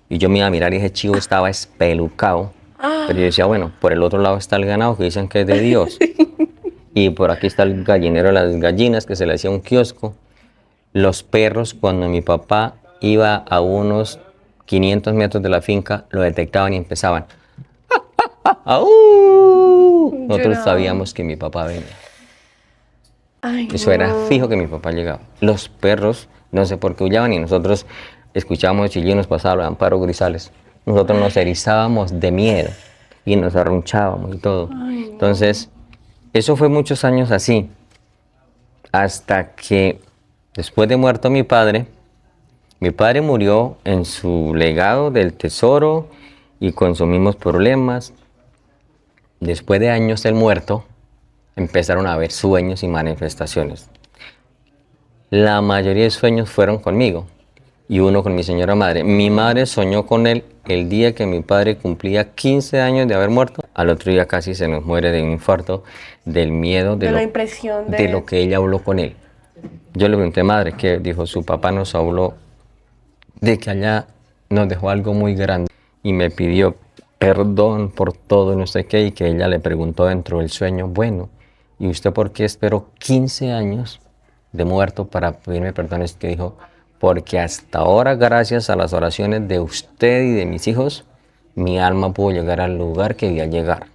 Speaker 3: Y yo me iba a mirar y ese chivo estaba espelucado. Pero yo decía, bueno, por el otro lado está el ganado que dicen que es de Dios. Y por aquí está el gallinero de las gallinas que se le hacía un kiosco. Los perros, cuando mi papá iba a unos 500 metros de la finca, lo detectaban y empezaban. ¡Au! Nosotros sabíamos que mi papá venía.
Speaker 2: Ay,
Speaker 3: Eso era
Speaker 2: no.
Speaker 3: fijo que mi papá llegaba. Los perros, no sé por qué huyaban y nosotros escuchábamos chillidos, nos pasaban amparos grisales. Nosotros nos erizábamos de miedo y nos arrunchábamos y todo. Entonces, eso fue muchos años así. Hasta que después de muerto mi padre murió en su legado del tesoro y con sus mismos problemas. Después de años del muerto, empezaron a haber sueños y manifestaciones. La mayoría de sueños fueron conmigo y uno con mi señora madre. Mi madre soñó con él el día que mi padre cumplía 15 años de haber muerto. Al otro día casi se nos muere de un infarto, del miedo,
Speaker 2: De la impresión
Speaker 3: de lo que ella habló con él. Yo le pregunté, madre, ¿qué dijo? Su papá nos habló de que allá nos dejó algo muy grande y me pidió perdón por todo y no sé qué, y que ella le preguntó dentro del sueño, bueno, ¿y usted por qué esperó 15 años de muerto para pedirme perdón? Es que dijo, porque hasta ahora, gracias a las oraciones de usted y de mis hijos, mi alma pudo llegar al lugar que debía llegar.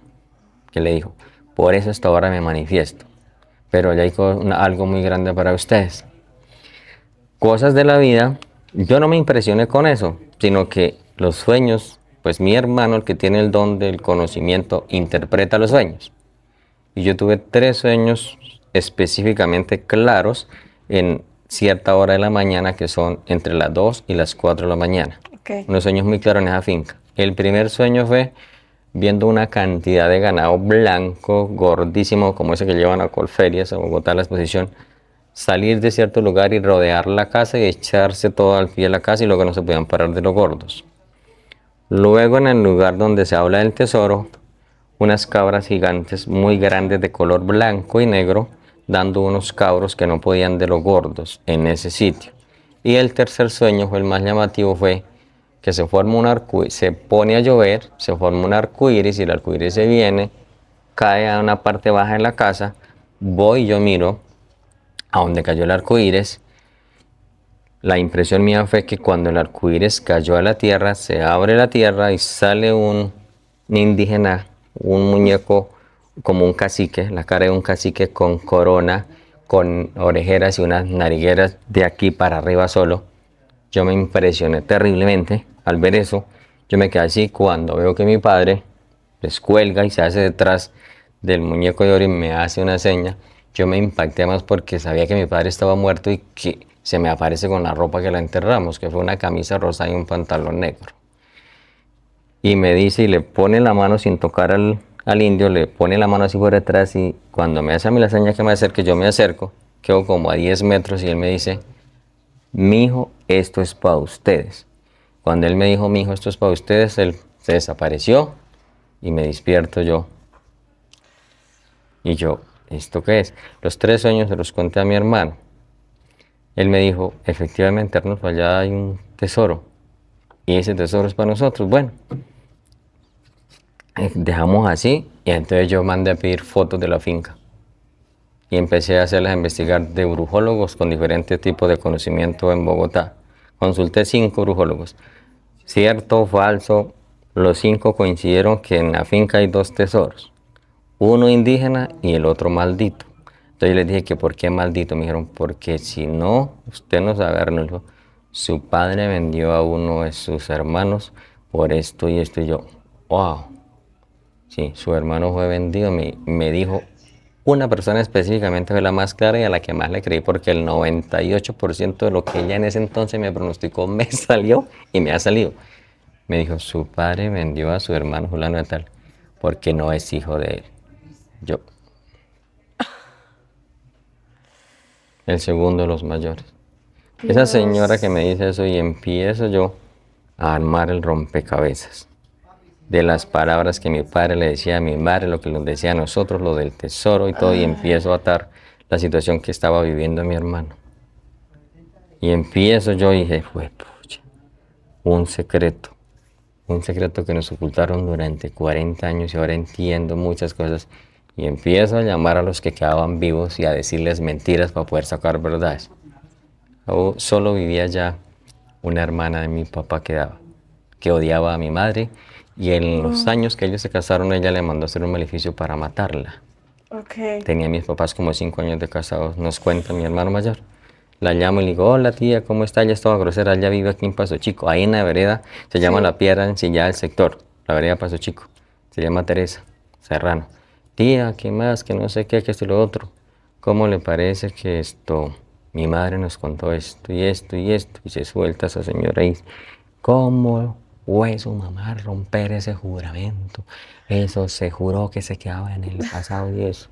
Speaker 3: Que le dijo, por eso hasta ahora me manifiesto. Pero ya hay algo muy grande para ustedes. Cosas de la vida, yo no me impresioné con eso, sino que los sueños, pues mi hermano, el que tiene el don del conocimiento, interpreta los sueños. Y yo tuve 3 sueños específicamente claros en cierta hora de la mañana, que son entre las 2 y las 4 de la mañana.
Speaker 2: Okay.
Speaker 3: Unos sueños muy claros en esa finca. El primer sueño fue viendo una cantidad de ganado blanco, gordísimo, como ese que llevan a Colferias, a Bogotá, a la exposición, salir de cierto lugar y rodear la casa y echarse todo al pie de la casa y luego no se podían parar de los gordos. Luego en el lugar donde se habla del tesoro, unas cabras gigantes muy grandes de color blanco y negro, dando unos cabros que no podían de los gordos en ese sitio. Y el tercer sueño fue el más llamativo, fue que se forma un arcoíris, se pone a llover, se forma un arcoíris y el arcoíris se viene, cae a una parte baja de la casa, voy y yo miro a donde cayó el arcoíris. La impresión mía fue que cuando el arcoíris cayó a la tierra, se abre la tierra y sale un indígena, un muñeco como un cacique, la cara de un cacique con corona, con orejeras y unas narigueras de aquí para arriba solo. Yo me impresioné terriblemente al ver eso. Yo me quedé así cuando veo que mi padre descuelga y se hace detrás del muñeco de oro y me hace una seña. Yo me impacté más porque sabía que mi padre estaba muerto y que se me aparece con la ropa que la enterramos, que fue una camisa rosa y un pantalón negro. y me dice, y le pone la mano sin tocar al indio, le pone la mano así por detrás, y cuando me hace a mí la seña que me acerque, yo me acerco, quedo como a 10 metros, y él me dice, mijo, esto es para ustedes. Cuando él me dijo, mijo, esto es para ustedes, él se desapareció, y me despierto yo. Y yo, ¿esto qué es? Los 3 sueños se los conté a mi hermano. Él me dijo, efectivamente, Arnulfo, allá hay un tesoro. Y ese tesoro es para nosotros. Bueno, dejamos así, y entonces yo mandé a pedir fotos de la finca. Y empecé a hacerlas, a investigar de brujólogos con diferentes tipos de conocimiento en Bogotá. Consulté 5 brujólogos. Cierto o falso, los 5 coincidieron que en la finca hay 2 tesoros. Uno indígena y el otro maldito. Entonces yo les dije que ¿por qué maldito? Me dijeron, porque si no, usted no sabe, Arnulfo, su padre vendió a uno de sus hermanos por esto y esto. Y yo, wow. Sí, su hermano fue vendido. Me dijo, una persona específicamente fue la más clara y a la que más le creí, porque el 98% de lo que ella en ese entonces me pronosticó me salió y me ha salido. Me dijo, su padre vendió a su hermano fulano de tal, porque no es hijo de él. Yo. El segundo de los mayores. Esa señora que me dice eso, y empiezo yo a armar el rompecabezas de las palabras que mi padre le decía a mi madre, lo que nos decía a nosotros, lo del tesoro y todo, y empiezo a atar la situación que estaba viviendo mi hermano. Y empiezo yo y dije, fue pucha, un secreto que nos ocultaron durante 40 años, y ahora entiendo muchas cosas. Y empiezo a llamar a los que quedaban vivos y a decirles mentiras para poder sacar verdades. Solo vivía ya una hermana de mi papá que odiaba a mi madre, y en los años que ellos se casaron, ella le mandó a hacer un maleficio para matarla.
Speaker 2: Ok.
Speaker 3: Tenía mis papás como 5 años de casados, nos cuenta mi hermano mayor. La llamo y le digo, hola tía, ¿cómo está? Ella estaba grosera, ella vive aquí en Paso Chico, ahí en la vereda, se llama La Piedra Encillada del sector, la vereda Paso Chico, se llama Teresa Serrano. Tía, ¿qué más? Que no sé qué, que esto y lo otro. ¿Cómo le parece que mi madre nos contó esto y esto y esto? Y se suelta esa señora y, ¿cómo fue su mamá a romper ese juramento? Eso se juró que se quedaba en el pasado y eso.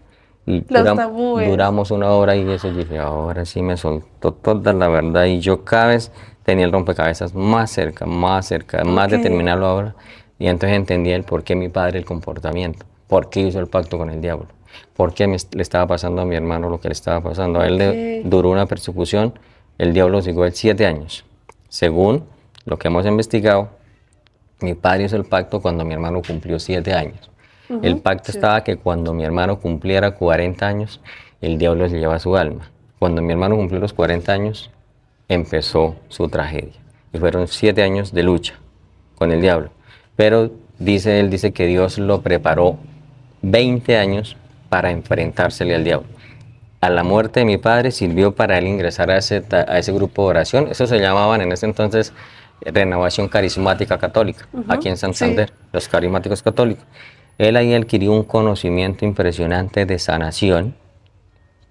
Speaker 3: Y
Speaker 2: Los tabúes.
Speaker 3: duramos 1 hora y eso, y dije, ahora sí me soltó toda la verdad, y yo cada vez tenía el rompecabezas más cerca, más de terminarlo ahora, y entonces entendía el por qué mi padre, el comportamiento, por qué hizo el pacto con el diablo, por qué le estaba pasando a mi hermano lo que le estaba pasando. A él le duró una persecución, el diablo siguió 7 años. Según lo que hemos investigado, mi padre hizo el pacto cuando mi hermano cumplió 7 años. El pacto estaba que cuando mi hermano cumpliera 40 años, el diablo se lleva su alma. Cuando mi hermano cumplió los 40 años, empezó su tragedia. Y fueron 7 años de lucha con el diablo. Pero él dice que Dios lo preparó 20 años para enfrentársele al diablo. A la muerte de mi padre sirvió para él ingresar a ese grupo de oración. Eso se llamaban en ese entonces Renovación Carismática Católica, aquí en Santander, los carismáticos católicos. Él ahí adquirió un conocimiento impresionante de sanación,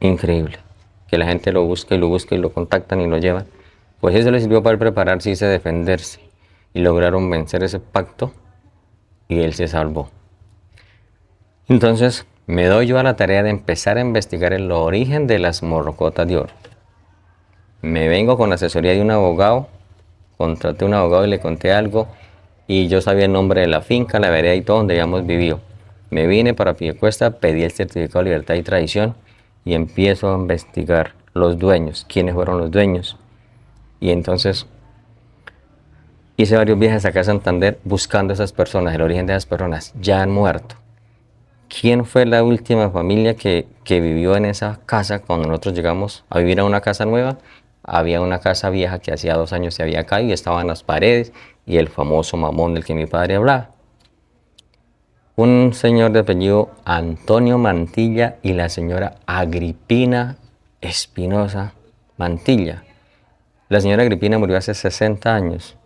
Speaker 3: increíble, que la gente lo busca y lo contactan y lo llevan. Pues eso le sirvió para él prepararse y defenderse, y lograron vencer ese pacto, y él se salvó. Entonces me doy yo a la tarea de empezar a investigar el origen de las morrocotas de oro. Me vengo con la asesoría de un abogado, contraté a un abogado y le conté algo, y yo sabía el nombre de la finca, la vereda y todo donde habíamos vivido. Me vine para Piedecuesta, pedí el certificado de libertad y tradición, y empiezo a investigar los dueños, quiénes fueron los dueños. Y entonces hice varios viajes acá a Santander buscando a esas personas, el origen de esas personas. Ya han muerto. ¿Quién fue la última familia que vivió en esa casa cuando nosotros llegamos a vivir a una casa nueva? Había una casa vieja que hacía 2 años se había caído y estaban las paredes y el famoso mamón del que mi padre hablaba. Un señor de apellido Antonio Mantilla y la señora Agripina Espinosa Mantilla. La señora Agripina murió hace 60 años.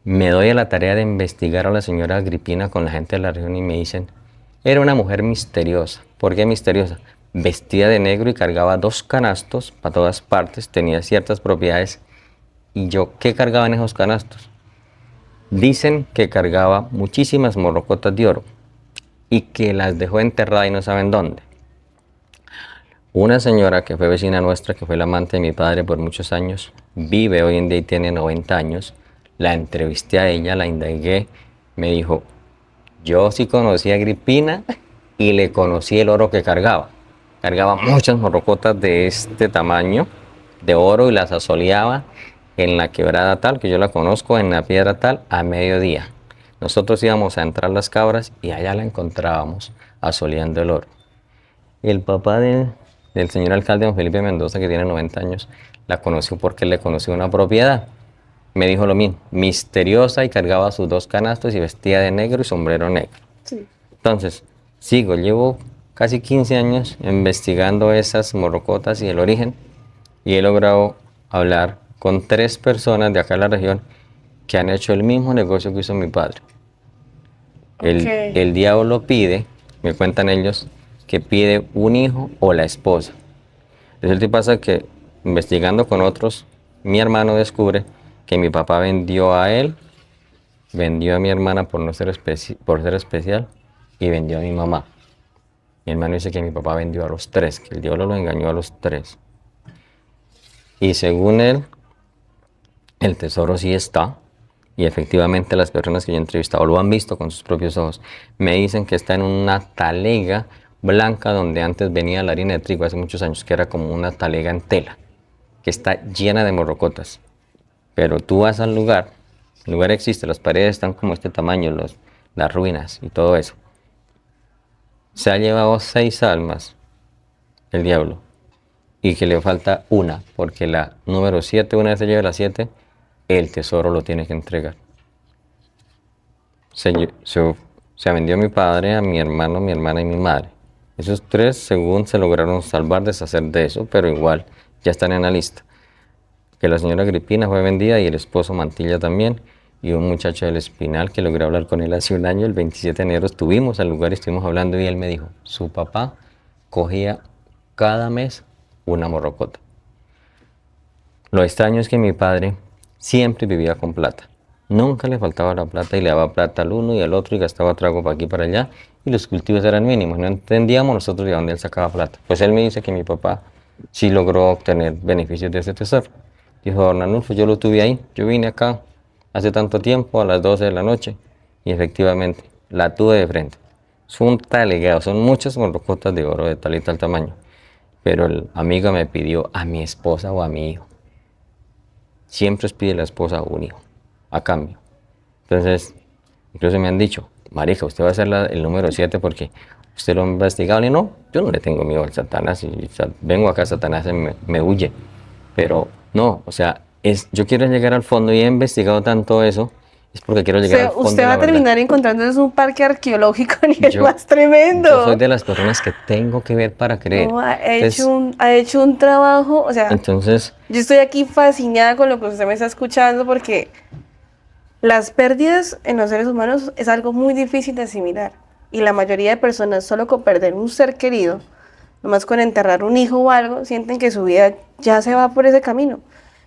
Speaker 3: Me doy a la tarea de investigar a la señora Agripina con la gente de la región y me dicen, era una mujer misteriosa. ¿Por qué misteriosa? Vestida de negro y cargaba 2 canastos para todas partes, tenía ciertas propiedades. ¿Y yo qué cargaba en esos canastos? Dicen que cargaba muchísimas morrocotas de oro y que las dejó enterradas y no saben dónde. Una señora que fue vecina nuestra, que fue la amante de mi padre por muchos años, vive hoy en día y tiene 90 años. La entrevisté a ella, la indagué, me dijo, yo sí conocí a Agripina y le conocí el oro que cargaba. Cargaba muchas morrocotas de este tamaño, de oro, y las asoleaba en la quebrada tal, que yo la conozco, en la piedra tal, a mediodía. Nosotros íbamos a entrar las cabras y allá la encontrábamos asoleando el oro. El papá del señor alcalde don Felipe Mendoza, que tiene 90 años, la conoció porque le conoció una propiedad. Me dijo lo mismo, misteriosa, y cargaba sus 2 canastos y vestía de negro y sombrero negro.
Speaker 2: Sí.
Speaker 3: Entonces, llevo casi 15 años investigando esas morrocotas y el origen, y he logrado hablar con 3 personas de acá en la región que han hecho el mismo negocio que hizo mi padre. El diablo pide, me cuentan ellos, que pide un hijo o la esposa. Resulta y pasa que, investigando con otros, mi hermano descubre que mi papá vendió a él, vendió a mi hermana por ser especial, y vendió a mi mamá. Mi hermano dice que mi papá vendió a los 3, que el diablo lo engañó a los 3. Y según él, el tesoro sí está, y efectivamente las personas que yo he entrevistado lo han visto con sus propios ojos. Me dicen que está en una talega blanca donde antes venía la harina de trigo hace muchos años, que era como una talega en tela, que está llena de morrocotas. Pero tú vas al lugar, el lugar existe, las paredes están como este tamaño, las ruinas y todo eso. Se ha llevado 6 almas el diablo, y que le falta una, porque la número 7, una vez se lleve la 7, el tesoro lo tiene que entregar. Se vendió a mi padre, a mi hermano, mi hermana y mi madre. Esos 3, según se lograron salvar, deshacer de eso, pero igual ya están en la lista. Que la señora Agripina fue vendida y el esposo Mantilla también, y un muchacho del Espinal que logré hablar con él hace un año, el 27 de enero estuvimos al lugar y estuvimos hablando, y él me dijo, su papá cogía cada mes una morrocota. Lo extraño es que mi padre siempre vivía con plata. Nunca le faltaba la plata, y le daba plata al uno y al otro, y gastaba trago para aquí y para allá, y los cultivos eran mínimos. No entendíamos nosotros de dónde él sacaba plata. Pues él me dice que mi papá sí logró obtener beneficios de ese tesoro. Dijo, don Arnulfo, yo lo tuve ahí, yo vine acá hace tanto tiempo, a las 12 de la noche, y efectivamente la tuve de frente. Es un talegado, son muchas morrocotas de oro de tal y tal tamaño. Pero el amigo me pidió a mi esposa o a mi hijo. Siempre os pide la esposa o un hijo, a cambio. Entonces, incluso me han dicho, marica, usted va a ser el número 7 porque usted lo ha investigado. Y no, yo no le tengo miedo al Satanás. Y vengo acá, Satanás me huye. Pero no, o sea, yo quiero llegar al fondo, y he investigado tanto eso, es porque quiero llegar al fondo.
Speaker 2: Usted
Speaker 3: de
Speaker 2: va
Speaker 3: la
Speaker 2: a terminar
Speaker 3: verdad.
Speaker 2: encontrándose un parque arqueológico ni el más
Speaker 3: Yo
Speaker 2: tremendo.
Speaker 3: soy de las personas que tengo que ver para creer.
Speaker 2: No,
Speaker 3: Entonces,
Speaker 2: ha hecho un trabajo, o sea,
Speaker 3: entonces,
Speaker 2: yo estoy aquí fascinada con lo que usted me está escuchando, porque las pérdidas en los seres humanos es algo muy difícil de asimilar. Y la mayoría de personas, solo con perder un ser querido, nomás con enterrar un hijo o algo, sienten que su vida ya se va por ese camino.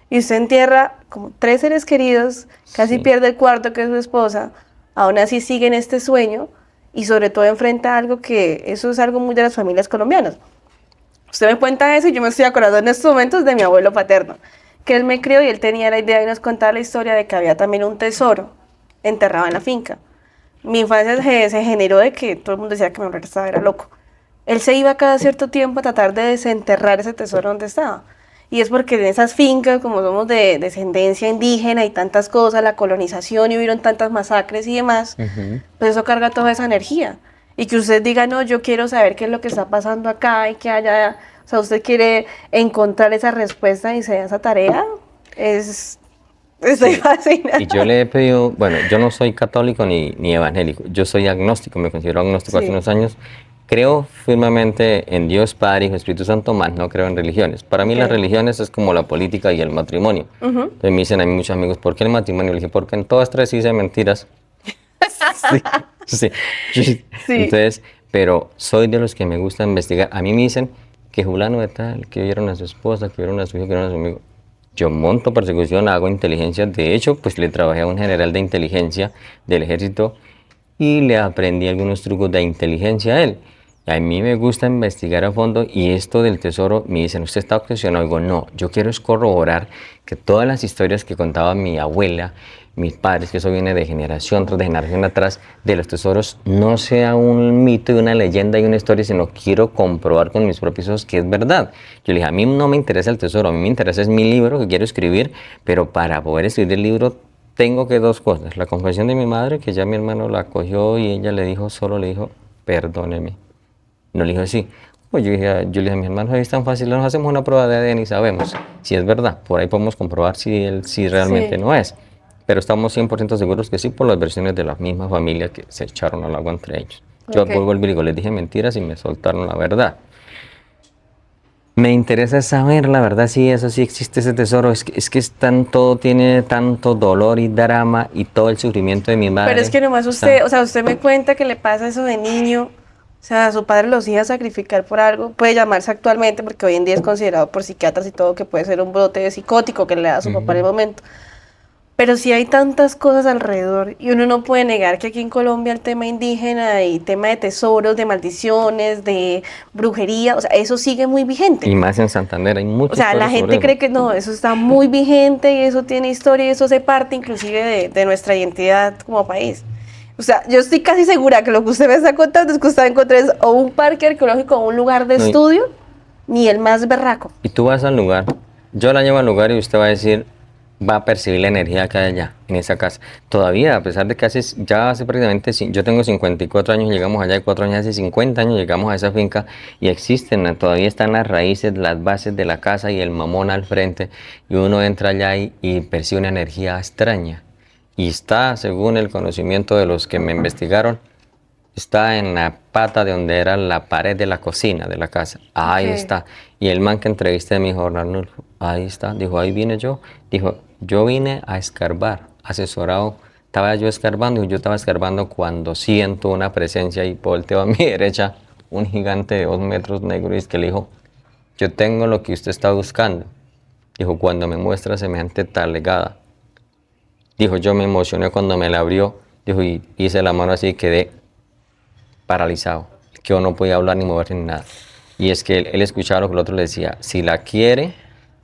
Speaker 2: Y usted entierra como 3 seres queridos, casi
Speaker 3: Sí.
Speaker 2: pierde el cuarto, que es su esposa, aún así sigue en este sueño, y sobre todo enfrenta algo que, eso es algo muy de las familias colombianas. Usted me cuenta eso y yo me estoy acordando en estos momentos de mi abuelo paterno, que él me crió y él tenía la idea de nos contar la historia de que había también un tesoro enterrado en la finca. Mi infancia se generó de que todo el mundo decía que mi abuelo estaba era loco. Él se iba cada cierto tiempo a tratar de desenterrar ese tesoro donde estaba. Y es porque en esas fincas, como somos de descendencia indígena y tantas cosas, la colonización y hubieron tantas masacres y demás, pues eso carga toda esa energía. Y que usted diga, no, yo quiero saber qué es lo que está pasando acá y que haya, o sea, usted quiere encontrar esa respuesta y se da esa tarea, estoy fascinada.
Speaker 3: y yo le he pedido, bueno, yo no soy católico ni evangélico, yo soy agnóstico, me considero agnóstico hace
Speaker 2: Sí.
Speaker 3: unos años. Creo firmemente en Dios Padre, Hijo, Espíritu Santo, más no creo en religiones. Para mí las
Speaker 2: Ok.
Speaker 3: religiones es como la política y el matrimonio. Entonces me dicen a mí muchos amigos, ¿por qué el matrimonio? Le dije, porque en todas 3 hice mentiras. Sí, sí.
Speaker 2: Sí.
Speaker 3: Entonces, pero soy de los que me gusta investigar. A mí me dicen que fulano de tal, que vieron a su esposa, que vieron a su hijo, que vieron a su amigo. Yo monto persecución, hago inteligencia. De hecho, pues le trabajé a un general de inteligencia del ejército y le aprendí algunos trucos de inteligencia a él. A mí me gusta investigar a fondo y esto del tesoro me dicen, ¿usted está obsesionado? Digo, no, yo quiero es corroborar que todas las historias que contaba mi abuela, mis padres, que eso viene de generación tras de generación atrás, de los tesoros, no sea un mito y una leyenda y una historia, sino quiero comprobar con mis propios ojos que es verdad. Yo le dije, a mí no me interesa el tesoro, a mí me interesa es mi libro que quiero escribir, pero para poder escribir el libro tengo que dos cosas. La confesión de mi madre, que ya mi hermano la cogió y ella le dijo, solo le dijo, perdóneme. No le dijo sí. Pues yo le dije a mis hermanos, es tan fácil, nos hacemos una prueba de ADN y sabemos si es verdad. Por ahí podemos comprobar si él sí realmente
Speaker 2: Sí.
Speaker 3: no es. Pero estamos 100% seguros que sí por las versiones de la misma familia que se echaron al agua entre ellos. Yo
Speaker 2: Ok.
Speaker 3: vuelvo al digo, les dije mentiras y me soltaron la verdad. Me interesa saber la verdad si eso sí existe ese tesoro. Es que todo tiene tanto dolor y drama y todo el sufrimiento de mi madre.
Speaker 2: Pero es que nomás usted, o sea, usted me cuenta que le pasa eso de niño, o sea, su padre los iba a sacrificar por algo, puede llamarse actualmente, porque hoy en día es considerado por psiquiatras y todo, que puede ser un brote psicótico que le da a su papá en el momento. Pero sí hay tantas cosas alrededor y uno no puede negar que aquí en Colombia el tema indígena y tema de tesoros, de maldiciones, de brujería, o sea, eso sigue muy vigente.
Speaker 3: Y más en Santander hay
Speaker 2: O
Speaker 3: muchas
Speaker 2: sea, la
Speaker 3: cosas sobre
Speaker 2: gente
Speaker 3: eso.
Speaker 2: cree que no, eso está muy vigente y eso tiene historia y eso hace parte inclusive de nuestra identidad como país. O sea, yo estoy casi segura que lo que usted me está contando es que usted va a encontrar es o un parque arqueológico o un lugar de
Speaker 3: No,
Speaker 2: estudio, ni el más berraco.
Speaker 3: Y tú vas al lugar, yo la llevo al lugar y usted va a decir, va a percibir la energía que hay allá, en esa casa. Todavía, a pesar de que ya hace prácticamente, yo tengo 54 años, llegamos allá, y 4 años, hace 50 años llegamos a esa finca y existen, todavía están las raíces, las bases de la casa y el mamón al frente y uno entra allá y percibe una energía extraña. Y está, según el conocimiento de los que me investigaron, está en la pata de donde era la pared de la cocina de la casa. Ahí
Speaker 2: Ok.
Speaker 3: está. Y el man que entrevisté me dijo, Arnulfo, ahí está. Dijo, ahí vine yo. Dijo, yo vine a escarbar, asesorado. Estaba yo escarbando y yo estaba escarbando cuando siento una presencia y volteo a mi derecha, un gigante de 2 metros negro y es que le dijo, yo tengo lo que usted está buscando. Dijo, cuando me muestra semejante talegada. Dijo, yo me emocioné cuando me la abrió. Dijo, y hice la mano así y quedé paralizado, que yo no podía hablar ni moverse ni nada. Y es que él escuchaba lo que el otro le decía, si la quiere,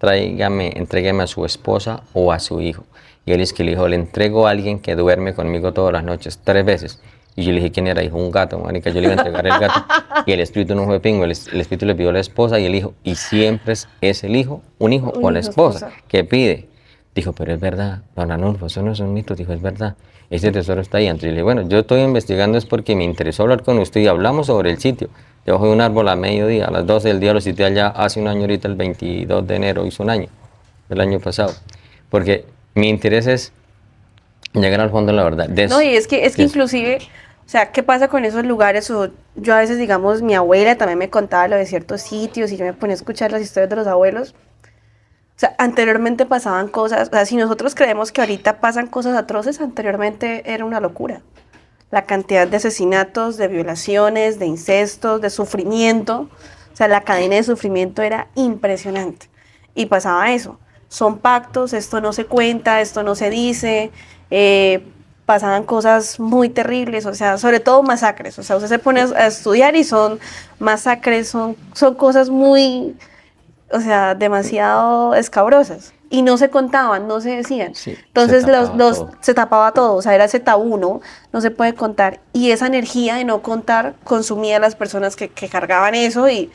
Speaker 3: entrégueme a su esposa o a su hijo. Y él es que le dijo, le entrego a alguien que duerme conmigo todas las noches, 3 veces. Y yo le dije, ¿quién era? Dijo, un gato, marica, yo le iba a entregar el gato. Y el espíritu no fue pingo, el espíritu le pidió a la esposa y el hijo. Y siempre es el hijo, un hijo
Speaker 2: Un
Speaker 3: o la
Speaker 2: hijo,
Speaker 3: esposa
Speaker 2: esposa.
Speaker 3: que pide. Dijo, pero es verdad, don Arnulfo, eso no es un mito. Dijo, es verdad, ese tesoro está ahí. Entonces yo le dije, bueno, yo estoy investigando es porque me interesó hablar con usted y hablamos sobre el sitio. Debajo de un árbol a mediodía, a las 12 del día lo cité allá hace un año ahorita, el 22 de enero, hizo un año, el año pasado. Porque mi interés es llegar al fondo de la verdad.
Speaker 2: No, y es que inclusive, o sea, ¿qué pasa con esos lugares? O yo a veces, digamos, mi abuela también me contaba lo de ciertos sitios y yo me ponía a escuchar las historias de los abuelos. O sea, anteriormente pasaban cosas, o sea, si nosotros creemos que ahorita pasan cosas atroces, anteriormente era una locura. La cantidad de asesinatos, de violaciones, de incestos, de sufrimiento, o sea, la cadena de sufrimiento era impresionante. Y pasaba eso, son pactos, esto no se cuenta, esto no se dice, pasaban cosas muy terribles, o sea, sobre todo masacres, o sea, usted se pone a estudiar y son masacres, son cosas muy, o sea, demasiado escabrosas. Y no se contaban, no se decían.
Speaker 3: Sí,
Speaker 2: Entonces
Speaker 3: se tapaba todo.
Speaker 2: se tapaba todo, o sea, era ese tabú, ¿no? No se puede contar. Y esa energía de no contar consumía a las personas que cargaban eso y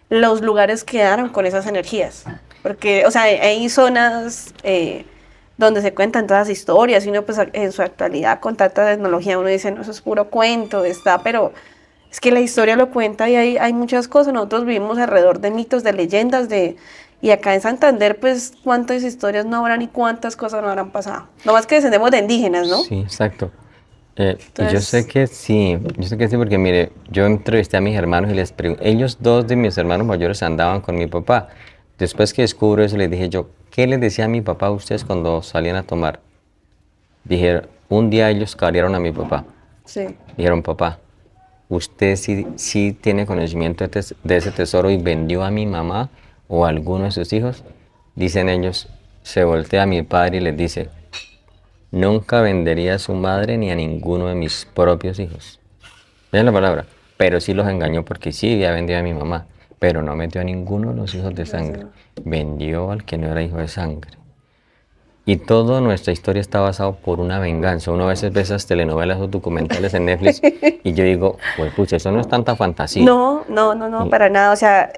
Speaker 2: los lugares quedaron con esas energías. Porque, o sea, hay zonas donde se cuentan todas las historias y uno pues en su actualidad con tanta tecnología uno dice, no, eso es puro cuento, está, pero es que la historia lo cuenta y hay muchas cosas. Nosotros vivimos alrededor de mitos, de leyendas, y acá en Santander, pues, cuántas historias no habrán y cuántas cosas no habrán pasado. No más que descendemos de indígenas, ¿no?
Speaker 3: Sí, exacto. Y yo
Speaker 2: Entonces-
Speaker 3: sé que sí, porque mire, yo entrevisté a mis hermanos y les pregunté, ellos 2 de mis hermanos mayores andaban con mi papá. Después que descubro eso, les dije yo, ¿qué les decía a mi papá a ustedes cuando salían a tomar? Dijeron, un día ellos carearon a mi papá.
Speaker 2: Sí.
Speaker 3: Dijeron, papá, ¿usted sí tiene conocimiento de ese tesoro y vendió a mi mamá o a alguno de sus hijos? Dicen ellos, se voltea a mi padre y les dice, nunca vendería a su madre ni a ninguno de mis propios hijos. Esa es la palabra. Pero sí los engañó porque sí había vendido a mi mamá, pero no metió a ninguno de los hijos de sangre. Vendió al que no era hijo de sangre. Y toda nuestra historia está basada por una venganza. Uno a veces ve esas telenovelas o documentales en Netflix y yo digo, pues pucha, eso no es tanta fantasía.
Speaker 2: No, para nada. O sea,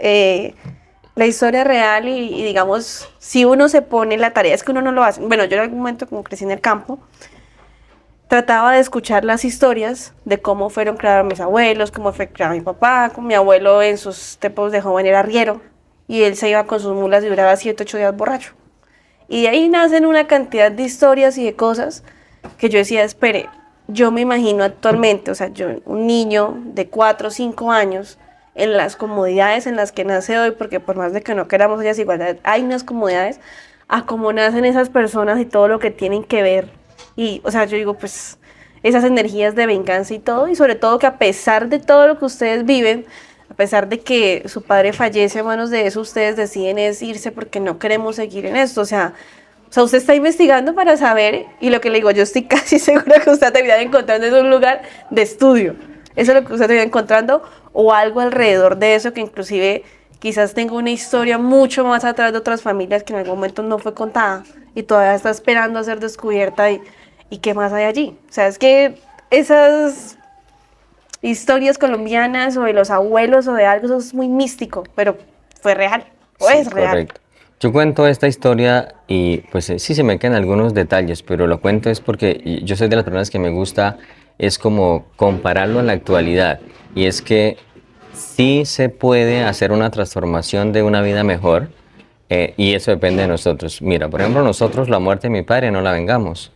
Speaker 2: la historia real y digamos, si uno se pone la tarea, es que uno no lo hace. Bueno, yo en algún momento, como crecí en el campo, trataba de escuchar las historias de cómo fueron criados mis abuelos, cómo fue criado mi papá. Con mi abuelo en sus tiempos de joven era arriero y él se iba con sus mulas y duraba 7, 8 días borracho. Y de ahí nacen una cantidad de historias y de cosas que yo decía, espere, yo me imagino actualmente, o sea, yo, un niño de 4 o 5 años, en las comodidades en las que nace hoy, porque por más de que no queramos haya desigualdad, hay unas comodidades, a cómo nacen esas personas y todo lo que tienen que ver. Y, o sea, yo digo, pues, esas energías de venganza y todo, y sobre todo que a pesar de todo lo que ustedes viven, a pesar de que su padre fallece a manos de eso, ustedes deciden es irse porque no queremos seguir en esto. O sea, usted está investigando para saber, y lo que le digo, yo estoy casi segura que usted termina encontrando en un lugar de estudio. Eso es lo que usted termina encontrando, o algo alrededor de eso que inclusive quizás tenga una historia mucho más atrás de otras familias que en algún momento no fue contada y todavía está esperando a ser descubierta y qué más hay allí. O sea, es que esas historias colombianas o de los abuelos o de algo, eso es muy místico, pero fue real, o
Speaker 3: Sí,
Speaker 2: es real.
Speaker 3: correcto. Yo cuento esta historia y pues sí se me quedan algunos detalles, pero lo cuento es porque yo soy de las personas que me gusta, es como compararlo en la actualidad. Y es que sí se puede hacer una transformación de una vida mejor y eso depende de nosotros. Mira, por ejemplo, nosotros la muerte de mi padre no la vengamos.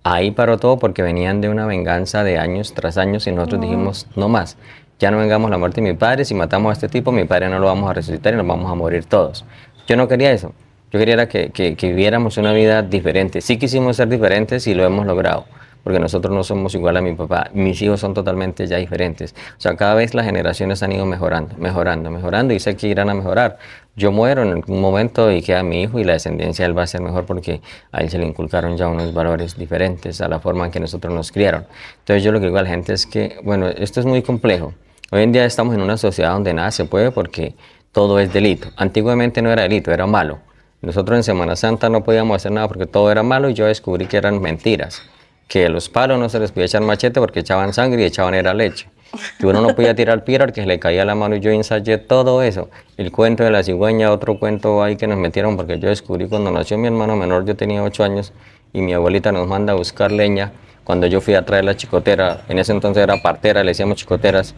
Speaker 3: Ahí paró todo porque venían de una venganza de años tras años y nosotros dijimos, no más, ya no vengamos la muerte de mi padre, si matamos a este tipo, mi padre no lo vamos a resucitar y nos vamos a morir todos. Yo no quería eso, yo quería era que viviéramos una vida diferente. Sí quisimos ser diferentes y lo hemos logrado, porque nosotros no somos igual a mi papá, mis hijos son totalmente ya diferentes. O sea, cada vez las generaciones han ido mejorando y sé que irán a mejorar. Yo muero en algún momento y queda mi hijo y la descendencia de él va a ser mejor porque a él se le inculcaron ya unos valores diferentes a la forma en que nosotros nos criaron. Entonces yo lo que digo a la gente es que, bueno, esto es muy complejo. Hoy en día estamos en una sociedad donde nada se puede porque todo es delito. Antiguamente no era delito, era malo. Nosotros en Semana Santa no podíamos hacer nada porque todo era malo y yo descubrí que eran mentiras. Que los palos no se les podía echar machete porque echaban sangre y echaban era leche. Que uno no podía tirar piedra porque se le caía la mano y yo ensayé todo eso. El cuento de la cigüeña, otro cuento ahí que nos metieron porque yo descubrí cuando nació mi hermano menor, yo tenía 8 años y mi abuelita nos manda a buscar leña. Cuando yo fui a traer la chicotera, en ese entonces era partera, le decíamos chicoteras.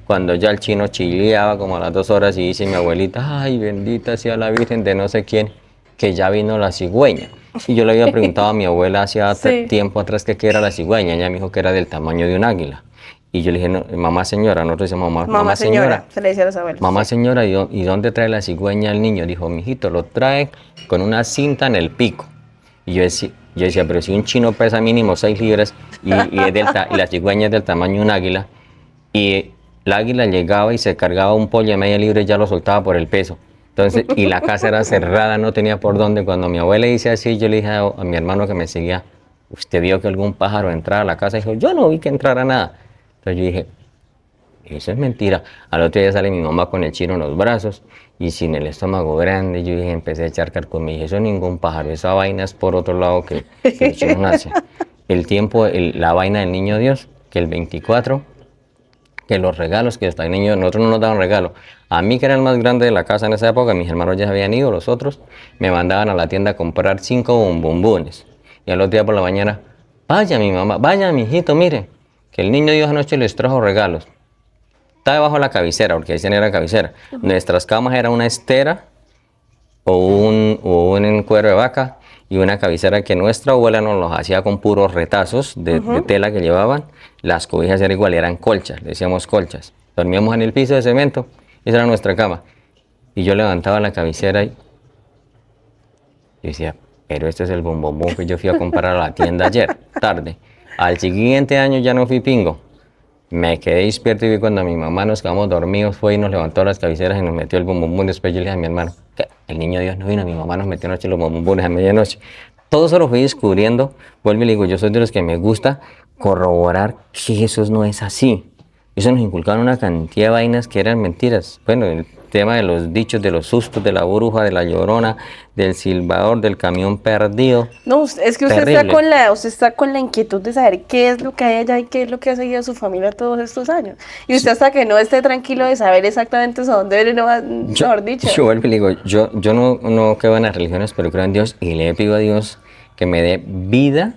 Speaker 3: Cuando ya el chino chileaba como a las 2 horas y dice mi abuelita, ay, bendita sea la Virgen de no sé quién, que ya vino la cigüeña. Y yo le había preguntado a mi abuela hacía tiempo atrás que qué era la cigüeña. Ella me dijo que era del tamaño de un águila. Y yo le dije, no, mamá señora, nosotros decimos mamá señora.
Speaker 2: Se le decía a los abuelos.
Speaker 3: Mamá señora, ¿y dónde trae la cigüeña el niño? Dijo, mijito, lo trae con una cinta en el pico. Y yo decía, pero si un chino pesa mínimo 6 libras y la cigüeña es del tamaño de un águila, y el águila llegaba y se cargaba un pollo de media libra y ya lo soltaba por el peso. Entonces, y la casa era cerrada, no tenía por dónde. Cuando mi abuela dice así, yo le dije a mi hermano que me seguía, ¿usted vio que algún pájaro entrara a la casa? Y dijo, yo no vi que entrara nada. Entonces yo dije, eso es mentira. Al otro día sale mi mamá con el chino en los brazos y sin el estómago grande. Yo dije, empecé a echar carcón. Me dije, eso es ningún pájaro, esa vaina es por otro lado que el chino nace. El tiempo, la vaina del niño Dios, que el 24, que los regalos, que hasta el niño, nosotros no nos daban regalo. A mí, que era el más grande de la casa en esa época, mis hermanos ya se habían ido, los otros, me mandaban a la tienda a comprar 5 bombones. Y al otro día por la mañana, vaya mi mamá, vaya mi hijito, mire, que el niño Dios anoche les trajo regalos. Está debajo de la cabecera, porque decían era cabecera. Nuestras camas era una estera o un cuero de vaca y una cabecera que nuestra abuela nos los hacía con puros retazos de tela que llevaban. Las cobijas eran igual, eran colchas, le decíamos colchas. Dormíamos en el piso de cemento, esa era nuestra cama. Y yo levantaba la cabecera y decía, pero este es el bombombón que yo fui a comprar a la tienda ayer, tarde. Al siguiente año ya no fui pingo. Me quedé despierto y vi cuando mi mamá nos quedamos dormidos, fue y nos levantó las cabeceras y nos metió el bombombón. Después yo le dije a mi hermano, ¿qué? el niño Dios no vino, mi mamá nos metió anoche los bombones a medianoche. Todo eso lo fui descubriendo. Vuelvo y le digo, yo soy de los que me gusta corroborar que eso no es así. Eso nos inculcaron una cantidad de vainas que eran mentiras. Bueno, el tema de los dichos, de los sustos, de la bruja, de la llorona, del silbador, del camión perdido.
Speaker 2: No, es que usted
Speaker 3: Terrible.
Speaker 2: usted está con la inquietud de saber qué es lo que hay allá y qué es lo que ha seguido a su familia todos estos años. Y usted hasta que no esté tranquilo de saber exactamente a dónde viene, no va, mejor dicho.
Speaker 3: Yo vuelvo y le digo, yo no creo en las religiones, pero creo en Dios y le pido a Dios que me dé vida,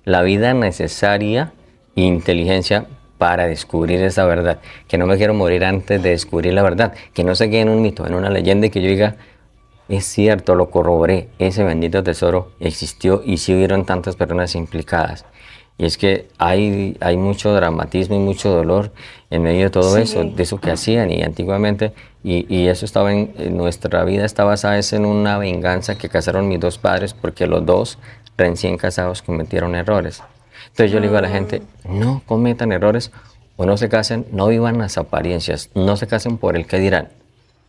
Speaker 3: la vida necesaria e inteligencia para descubrir esa verdad. Que no me quiero morir antes de descubrir la verdad. Que no se quede en un mito, en una leyenda y que yo diga, es cierto, lo corroboré, ese bendito tesoro existió y sí hubieron tantas personas implicadas. Y es que hay mucho dramatismo y mucho dolor en medio de todo eso, de eso que hacían y antiguamente, y eso estaba en nuestra vida está basada es en una venganza que casaron mis dos padres porque los dos recién casados cometieron errores. Entonces yo le digo a la gente, no cometan errores o no se casen, no vivan las apariencias, no se casen por el que dirán.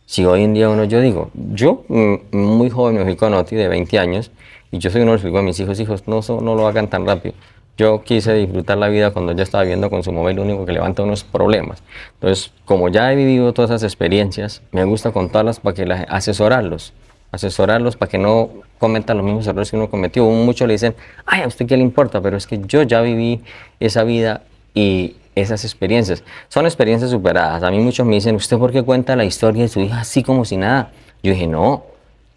Speaker 3: Si hoy en día yo digo, yo muy joven me fui con Oti de 20 años y yo soy uno de los que digo a mis hijos, no lo hagan tan rápido. Yo quise disfrutar la vida cuando ya estaba viviendo con su móvil, lo único que levanta unos problemas. Entonces, como ya he vivido todas esas experiencias, me gusta contarlas para que asesorarlos para que no cometan los mismos errores que uno cometió. Muchos le dicen, ay, ¿a usted qué le importa? Pero es que yo ya viví esa vida y esas experiencias. Son experiencias superadas. A mí muchos me dicen, ¿usted por qué cuenta la historia de su hija así como si nada? Yo dije, no,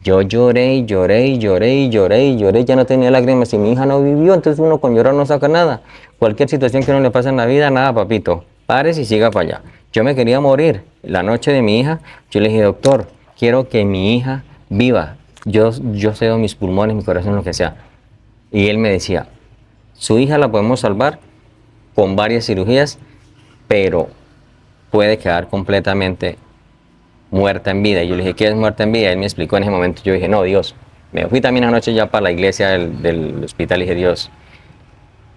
Speaker 3: yo lloré y lloré y lloré y lloré y lloré, ya no tenía lágrimas y mi hija no vivió, entonces uno con llorar no saca nada. Cualquier situación que uno le pase en la vida, nada, papito, párese y siga para allá. Yo me quería morir. La noche de mi hija, yo le dije, doctor, quiero que mi hija viva. Yo cedo mis pulmones, mi corazón, lo que sea. Y él me decía, su hija la podemos salvar con varias cirugías, pero puede quedar completamente muerta en vida. Y yo le dije, ¿qué es muerta en vida? Él me explicó en ese momento. Yo dije, no, Dios. Me fui también anoche ya para la iglesia del hospital y dije, Dios,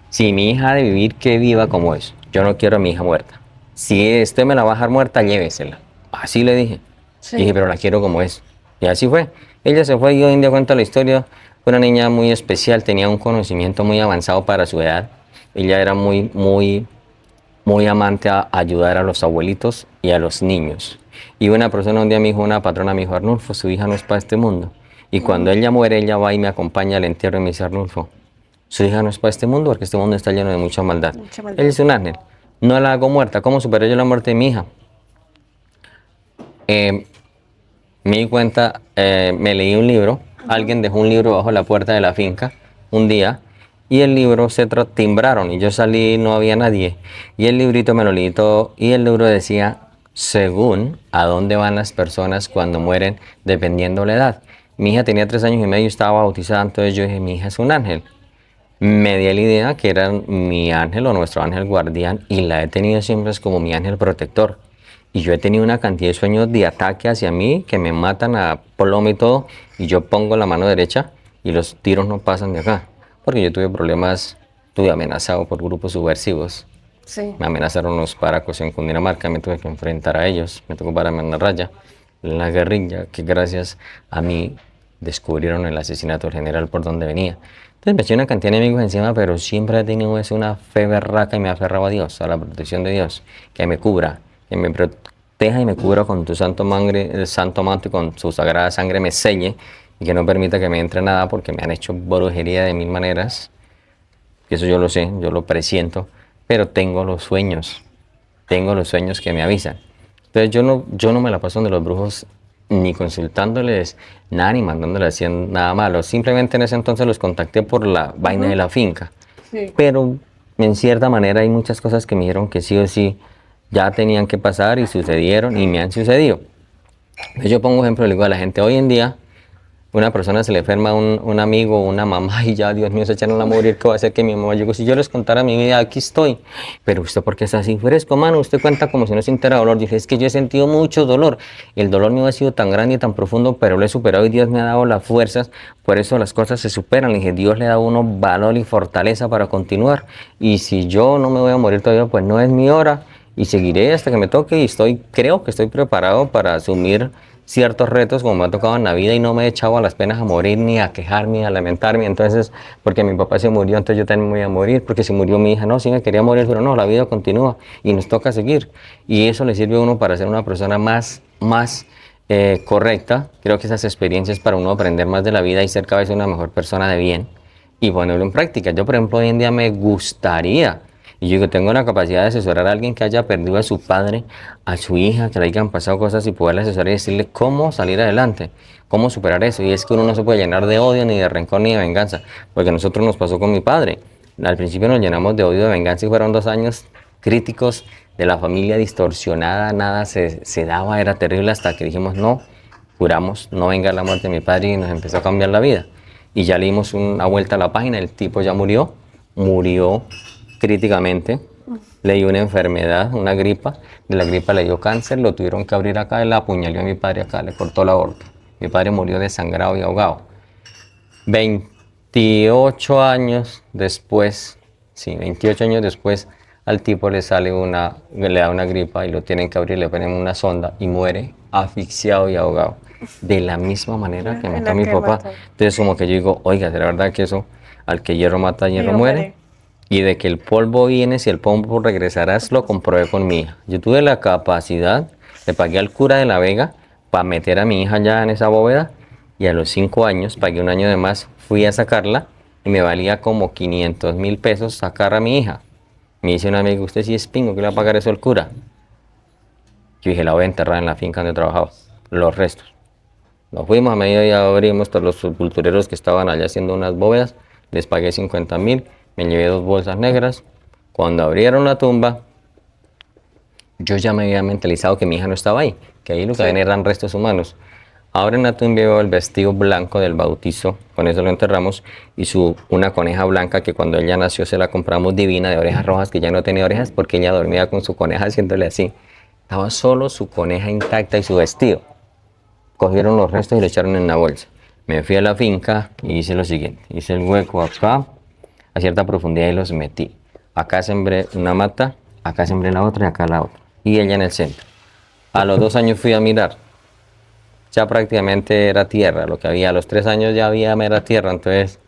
Speaker 3: si mi hija ha de vivir, que viva como es. Yo no quiero a mi hija muerta. Si usted me la va a dejar muerta, llévesela. Así le dije. Y dije, pero la quiero como es. Y así fue. Ella se fue y hoy en día cuenta la historia. Fue una niña muy especial, tenía un conocimiento muy avanzado para su edad. Ella era muy amante a ayudar a los abuelitos y a los niños. Y una persona un día me dijo, una patrona me dijo, Arnulfo, su hija no es para este mundo. Y cuando ella muere, ella va y me acompaña al entierro y me dice, Arnulfo, su hija no es para este mundo porque este mundo está lleno de mucha maldad. Él es un ángel. No la hago muerta. ¿Cómo superé yo la muerte de mi hija? Me di cuenta, me leí un libro. Alguien dejó un libro bajo la puerta de la finca un día y el libro se timbraron y yo salí, no había nadie. Y el librito me lo leí todo y el libro decía, según a dónde van las personas cuando mueren, dependiendo la edad. Mi hija tenía 3 años y medio, estaba bautizada, entonces yo dije, mi hija es un ángel. Me di la idea que era mi ángel o nuestro ángel guardián y la he tenido siempre es como mi ángel protector. Y yo he tenido una cantidad de sueños de ataque hacia mí que me matan a plomo y todo y yo pongo la mano derecha y los tiros no pasan de acá. Porque yo tuve problemas, estuve amenazado por grupos subversivos.
Speaker 2: Sí.
Speaker 3: Me amenazaron los paracos en Cundinamarca, me tuve que enfrentar a ellos, me tocó pararme en la raya, la guerrilla, que gracias a mí descubrieron el asesinato del general por donde venía. Entonces me eché una cantidad de enemigos encima, pero siempre he tenido una fe berraca y me aferraba a Dios, a la protección de Dios, que me cubra, que me proteja y me cubra con tu santo manto y con su sagrada sangre me selle y que no permita que me entre nada porque me han hecho brujería de 1000 maneras, que eso yo lo sé, yo lo presiento, pero tengo los sueños que me avisan. Entonces yo no me la paso de los brujos ni consultándoles nada, ni mandándoles hacer nada malo. Simplemente en ese entonces los contacté por la vaina de la finca.
Speaker 2: Sí.
Speaker 3: Pero en cierta manera hay muchas cosas que me dijeron que sí o sí ya tenían que pasar y sucedieron y me han sucedido. Entonces yo pongo ejemplo, le digo a la gente, hoy en día una persona se le enferma un amigo, una mamá y ya, Dios mío, se echaron a morir, ¿qué va a hacer que mi mamá? Yo digo, si yo les contara mi vida, aquí estoy. Pero usted, ¿por qué está así fresco, mano? Usted cuenta como si no sintiera dolor. Yo dije, es que yo he sentido mucho dolor. El dolor mío ha sido tan grande y tan profundo, pero lo he superado y Dios me ha dado las fuerzas. Por eso las cosas se superan. Le dije, Dios le da a uno valor y fortaleza para continuar. Y si yo no me voy a morir todavía, pues no es mi hora. y seguiré hasta que me toque y creo que estoy preparado para asumir ciertos retos como me ha tocado en la vida y no me he echado a las penas a morir, ni a quejarme, ni a lamentarme. Entonces, porque mi papá se murió, entonces yo también me voy a morir, porque se murió mi hija, no, sí me quería morir, pero no, la vida continúa y nos toca seguir. Y eso le sirve a uno para ser una persona más correcta. Creo que esas experiencias para uno aprender más de la vida y ser cada vez una mejor persona de bien y ponerlo en práctica. Yo, por ejemplo, hoy en día me gustaría, y yo digo, tengo la capacidad de asesorar a alguien que haya perdido a su padre, a su hija, que le hayan pasado cosas y poderle asesorar y decirle cómo salir adelante, cómo superar eso. Y es que uno no se puede llenar de odio, ni de rencor, ni de venganza, porque a nosotros nos pasó con mi padre. Al principio nos llenamos de odio, de venganza y fueron 2 años críticos de la familia distorsionada, nada se daba, era terrible hasta que dijimos no, juramos no venga la muerte de mi padre y nos empezó a cambiar la vida. Y ya le dimos una vuelta a la página, el tipo ya murió críticamente, le dio una enfermedad, una gripa, de la gripa le dio cáncer, lo tuvieron que abrir acá, le apuñaló a mi padre acá, le cortó la aorta. Mi padre murió desangrado y ahogado. 28 años después, sí, 28 años después, al tipo le da una gripa y lo tienen que abrir, le ponen una sonda y muere asfixiado y ahogado. De la misma manera que mató a mi papá. Entonces como que yo digo, oiga, ¿será verdad que eso, al que hierro mata, hierro muere? Y de que el polvo viene, si el polvo regresarás, lo comprobé con mi hija. Yo tuve la capacidad, le pagué al cura de La Vega para meter a mi hija ya en esa bóveda y a los 5 años, pagué un año de más, fui a sacarla y me valía como 500.000 pesos sacar a mi hija. Me dice un amigo, usted sí es pingo, ¿qué le va a pagar eso al cura? Yo dije, la voy a enterrar en la finca donde trabajaba, los restos. Nos fuimos a mediodía, abrimos todos los sepultureros que estaban allá haciendo unas bóvedas, les pagué 50.000, me llevé 2 bolsas negras. Cuando abrieron la tumba, yo ya me había mentalizado que mi hija no estaba ahí, que ahí lo que habían eran restos humanos. Abren la tumba y veo el vestido blanco del bautizo, con eso lo enterramos, y una coneja blanca que cuando ella nació se la compramos divina, de orejas rojas, que ya no tenía orejas porque ella dormía con su coneja haciéndole así. Estaba solo su coneja intacta y su vestido. Cogieron los restos y lo echaron en la bolsa. Me fui a la finca y hice lo siguiente, hice el hueco acá, a cierta profundidad y los metí. Acá sembré una mata, acá sembré la otra y acá la otra. Y ella en el centro. A los 2 años fui a mirar. Ya prácticamente era tierra lo que había. A los 3 años ya había mera tierra. Entonces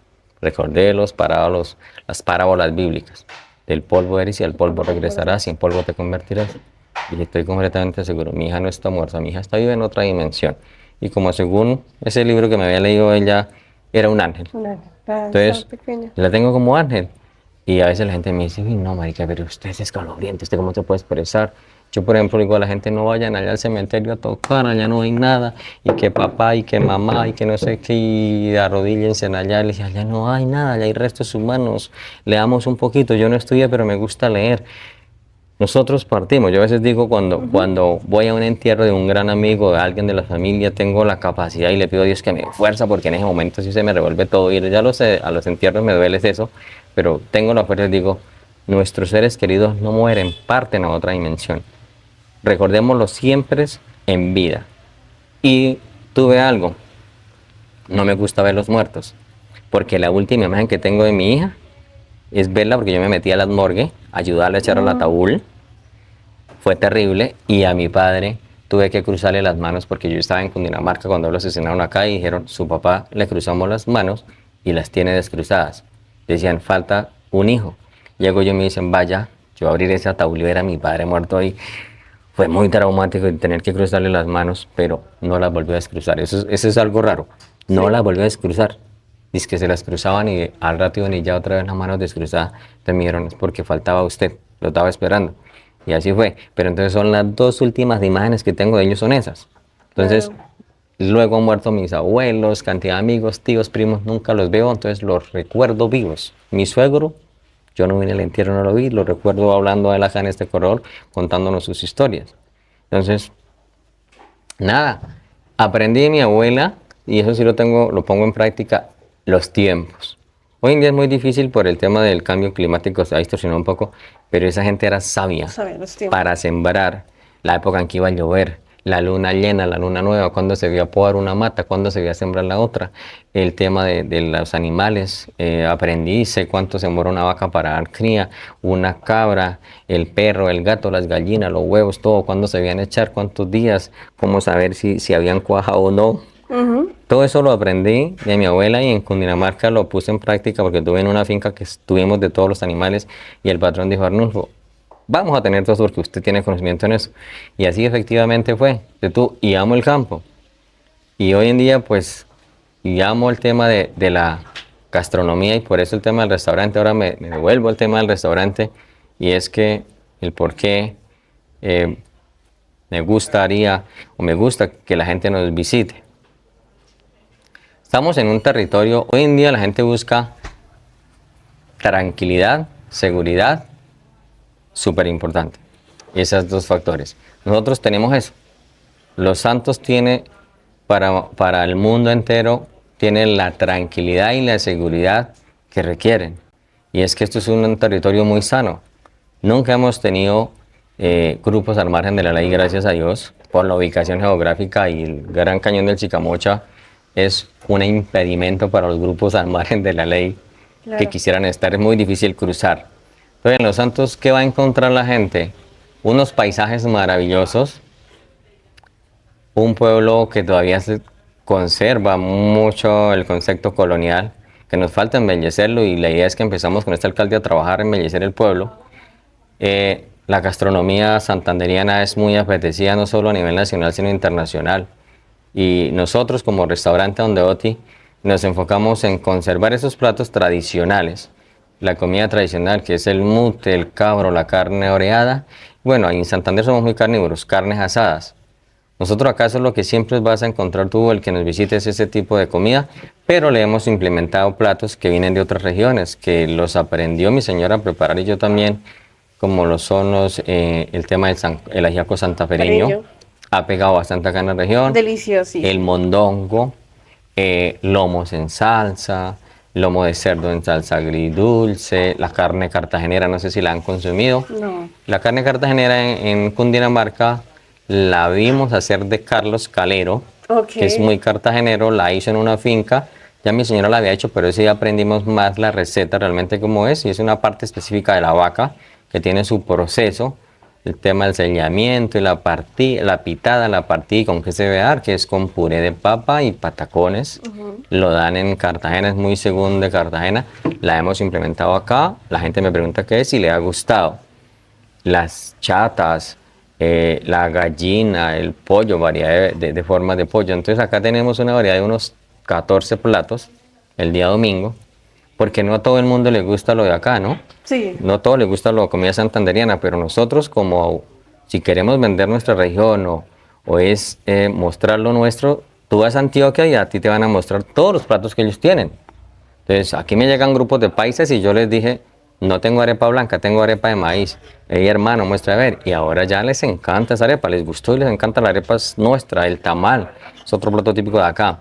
Speaker 3: recordé las parábolas bíblicas. Del polvo eres y al polvo regresarás y en polvo te convertirás. Y estoy completamente seguro, mi hija no está muerta, mi hija está viva en otra dimensión. Y como según ese libro que me había leído, ella era un ángel. Entonces, la tengo como ángel. Y a veces la gente me dice, uy, no, marica, pero usted es escalofriante, ¿usted cómo se puede expresar? Yo, por ejemplo, digo a la gente, no vayan allá al cementerio a tocar, allá no hay nada, y que papá, y que mamá, y que no sé qué, y arrodíllense allá. Le dije, allá no hay nada, allá hay restos humanos, leamos un poquito. Yo no estudié, pero me gusta leer. Nosotros partimos, yo a veces digo cuando voy a un entierro de un gran amigo, de alguien de la familia, tengo la capacidad y le pido a Dios que me dé fuerza, porque en ese momento sí se me revuelve todo, y ya lo sé, a los entierros me duele eso, pero tengo la fuerza y digo, nuestros seres queridos no mueren, parten a otra dimensión. Recordémoslo siempre en vida. Y tuve algo, no me gusta ver los muertos, porque la última imagen que tengo de mi hija es verla, porque yo me metí a las morgues, ayudarle a echar al ataúd, fue terrible, y a mi padre tuve que cruzarle las manos porque yo estaba en Cundinamarca cuando lo asesinaron acá y dijeron, su papá le cruzamos las manos y las tiene descruzadas. Decían, falta un hijo. Llego yo y me dicen, vaya, yo abrir ese ataúd y ver a mi padre muerto ahí. Fue muy traumático tener que cruzarle las manos, pero no las volvió a descruzar. Eso es algo raro. No las volvió a descruzar. Dice que se las cruzaban y al rato iban y ya otra vez las manos descruzadas. Entonces me dijeron, es porque faltaba usted, lo estaba esperando. Y así fue. Pero entonces son las 2 últimas imágenes que tengo de ellos, son esas. Entonces, luego han muerto mis abuelos, cantidad de amigos, tíos, primos, nunca los veo, entonces los recuerdo vivos. Mi suegro, yo no vine al entierro, no lo vi, lo recuerdo hablando a él acá en este corredor, contándonos sus historias. Entonces, nada, aprendí de mi abuela, y eso sí lo pongo en práctica, los tiempos. Hoy en día es muy difícil por el tema del cambio climático, se ha distorsionado un poco, pero esa gente era sabia para sembrar, la época en que iba a llover, la luna llena, la luna nueva, cuándo se debía podar una mata, cuándo se debía sembrar la otra, el tema de los animales, aprendí, sé cuánto se demora una vaca para dar cría, una cabra, el perro, el gato, las gallinas, los huevos, todo, cuándo se debían echar, cuántos días, cómo saber si habían cuajado o no. Todo eso lo aprendí de mi abuela y en Cundinamarca lo puse en práctica porque tuve en una finca que estuvimos de todos los animales y el patrón dijo, Arnulfo, vamos a tener todo porque usted tiene conocimiento en eso. Y así efectivamente fue. Y amo el campo. Y hoy en día pues y amo el tema de la gastronomía y por eso el tema del restaurante. Ahora me devuelvo al tema del restaurante y es que el por qué me gustaría o me gusta que la gente nos visite. Estamos en un territorio, hoy en día la gente busca tranquilidad, seguridad, súper importante. Esos dos factores. Nosotros tenemos eso. Los Santos tiene para el mundo entero, tienen la tranquilidad y la seguridad que requieren. Y es que esto es un territorio muy sano. Nunca hemos tenido grupos al margen de la ley, gracias a Dios, por la ubicación geográfica y el Gran Cañón del Chicamocha es un impedimento para los grupos al margen de la ley que quisieran estar. Es muy difícil cruzar. Entonces, en Los Santos, ¿qué va a encontrar la gente? Unos paisajes maravillosos, un pueblo que todavía se conserva mucho el concepto colonial, que nos falta embellecerlo y la idea es que empezamos con este alcalde a trabajar en embellecer el pueblo. La gastronomía santanderiana es muy apetecida no solo a nivel nacional sino internacional. Y nosotros como restaurante Donde Oti nos enfocamos en conservar esos platos tradicionales, la comida tradicional que es el mute, el cabro, la carne oreada. Bueno, en Santander somos muy carnívoros, carnes asadas. Nosotros acá eso es lo que siempre vas a encontrar tú, el que nos visites, ese tipo de comida, pero le hemos implementado platos que vienen de otras regiones, que los aprendió mi señora a preparar y yo también, como lo son el tema del ajiaco santafereño. Ha pegado bastante acá en la región.
Speaker 2: Delicioso.
Speaker 3: El mondongo, lomos en salsa, lomo de cerdo en salsa agridulce, la carne cartagenera, no sé si la han consumido.
Speaker 2: No.
Speaker 3: La carne cartagenera en Cundinamarca la vimos hacer de Carlos Calero, que es muy cartagenero, la hizo en una finca. Ya mi señora la había hecho, pero ese día aprendimos más la receta realmente cómo es, y es una parte específica de la vaca que tiene su proceso. El tema del sellamiento y la pitada, la partida con qué se debe dar, que es con puré de papa y patacones. Lo dan en Cartagena, es muy según de Cartagena. La hemos implementado acá. La gente me pregunta qué es y le ha gustado. Las chatas, la gallina, el pollo, variedad de formas de pollo. Entonces acá tenemos una variedad de unos 14 platos el día domingo. Porque no a todo el mundo le gusta lo de acá, ¿no?
Speaker 2: Sí.
Speaker 3: No a todos les gusta la comida santanderiana, pero nosotros como si queremos vender nuestra región o es mostrar lo nuestro, tú vas a Antioquia y a ti te van a mostrar todos los platos que ellos tienen. Entonces aquí me llegan grupos de paisas y yo les dije, no tengo arepa blanca, tengo arepa de maíz. Ey, hermano, muestra a ver. Y ahora ya les encanta esa arepa, les gustó y les encanta la arepa nuestra, el tamal, es otro plato típico de acá.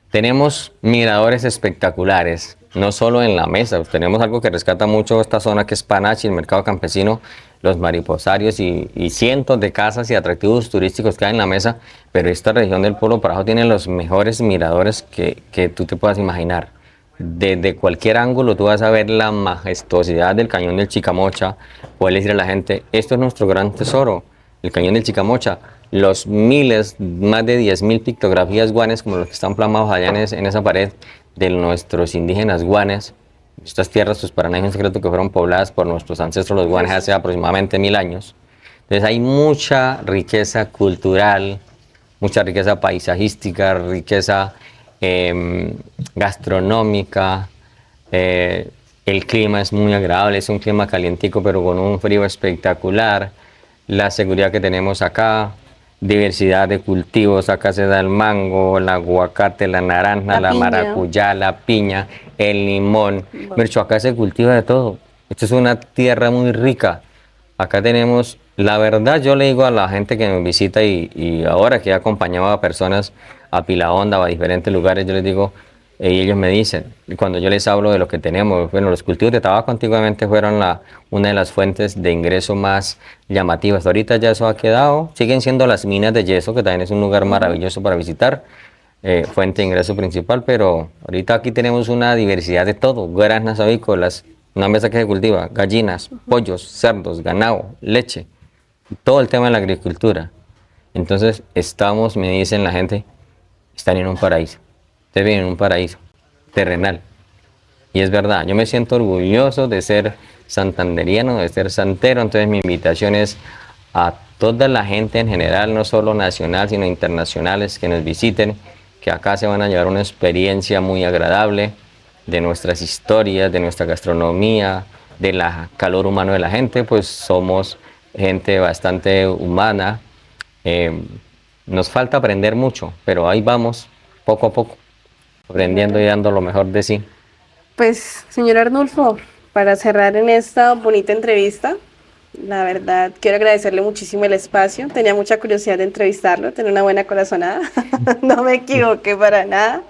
Speaker 3: Tenemos miradores espectaculares, no solo en la mesa, tenemos algo que rescata mucho esta zona que es Panachi, el mercado campesino, los mariposarios y cientos de casas y atractivos turísticos que hay en la mesa, pero esta región del Pueblo Parajo tiene los mejores miradores que tú te puedas imaginar. Desde cualquier ángulo tú vas a ver la majestuosidad del cañón del Chicamocha, puedes decir a la gente, esto es nuestro gran tesoro, el cañón del Chicamocha. Los miles, más de 10.000 pictografías guanes, como los que están plasmados allá en esa pared, de nuestros indígenas guanes. Estas tierras, pues para nadie es un secreto que fueron pobladas por nuestros ancestros los guanes hace aproximadamente 1000 años. Entonces hay mucha riqueza cultural, mucha riqueza paisajística, riqueza gastronómica. El clima es muy agradable, es un clima calientico pero con un frío espectacular. La seguridad que tenemos acá, diversidad de cultivos, acá se da el mango, el aguacate, la naranja, la maracuyá, la piña, el limón. Bueno, acá se cultiva de todo. Esto es una tierra muy rica. Acá tenemos, la verdad yo le digo a la gente que me visita y ahora que he acompañado a personas a Pilahonda o a diferentes lugares, yo les digo, Y ellos me dicen, y cuando yo les hablo de lo que tenemos, bueno, los cultivos de tabaco antiguamente fueron una de las fuentes de ingreso más llamativas. Ahorita ya eso ha quedado, siguen siendo las minas de yeso, que también es un lugar maravilloso para visitar, fuente de ingreso principal, pero ahorita aquí tenemos una diversidad de todo, granjas avícolas, una mesa que se cultiva, gallinas, pollos, cerdos, ganado, leche, todo el tema de la agricultura. Entonces estamos, me dicen la gente, están en un paraíso. Ustedes viven en un paraíso terrenal. Y es verdad, yo me siento orgulloso de ser santanderiano, de ser santero. Entonces mi invitación es a toda la gente en general, no solo nacional, sino internacionales, que nos visiten, que acá se van a llevar una experiencia muy agradable de nuestras historias, de nuestra gastronomía, del calor humano de la gente, pues somos gente bastante humana. Eh, Nos falta aprender mucho, pero ahí vamos, poco a poco, aprendiendo y dando lo mejor de sí.
Speaker 2: Pues, señor Arnulfo, para cerrar en esta bonita entrevista, la verdad quiero agradecerle muchísimo el espacio. Tenía mucha curiosidad de entrevistarlo, tenía una buena corazonada, no me equivoqué para nada.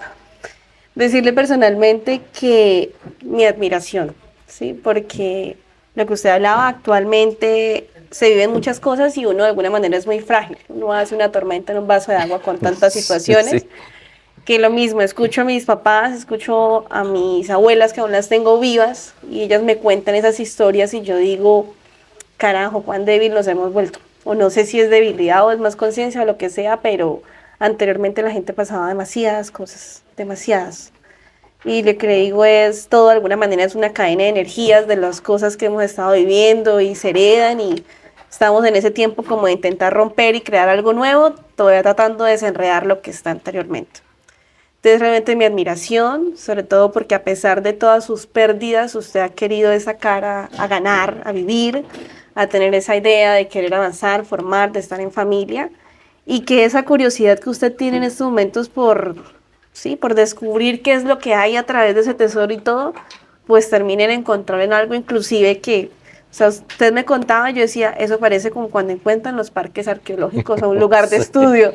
Speaker 2: Decirle personalmente que mi admiración, ¿sí? Porque lo que usted hablaba actualmente se viven muchas cosas y uno de alguna manera es muy frágil. Uno hace una tormenta en un vaso de agua con tantas situaciones.
Speaker 3: Sí.
Speaker 2: Que lo mismo, escucho a mis papás, escucho a mis abuelas que aún las tengo vivas y ellas me cuentan esas historias y yo digo, carajo, cuán débil nos hemos vuelto. O no sé si es debilidad o es más conciencia o lo que sea, pero anteriormente la gente pasaba demasiadas cosas, demasiadas. Y lo que le digo es, todo de alguna manera es una cadena de energías de las cosas que hemos estado viviendo y se heredan y estamos en ese tiempo como de intentar romper y crear algo nuevo, todavía tratando de desenredar lo que está anteriormente. Entonces realmente mi admiración, sobre todo porque a pesar de todas sus pérdidas, usted ha querido esa cara a ganar, a vivir, a tener esa idea de querer avanzar, formar, de estar en familia y que esa curiosidad que usted tiene en estos momentos por, sí, por descubrir qué es lo que hay a través de ese tesoro y todo, pues termine en encontrar en algo inclusive que, o sea, usted me contaba, yo decía, eso parece como cuando encuentran los parques arqueológicos a un lugar de
Speaker 3: Sí.
Speaker 2: estudio.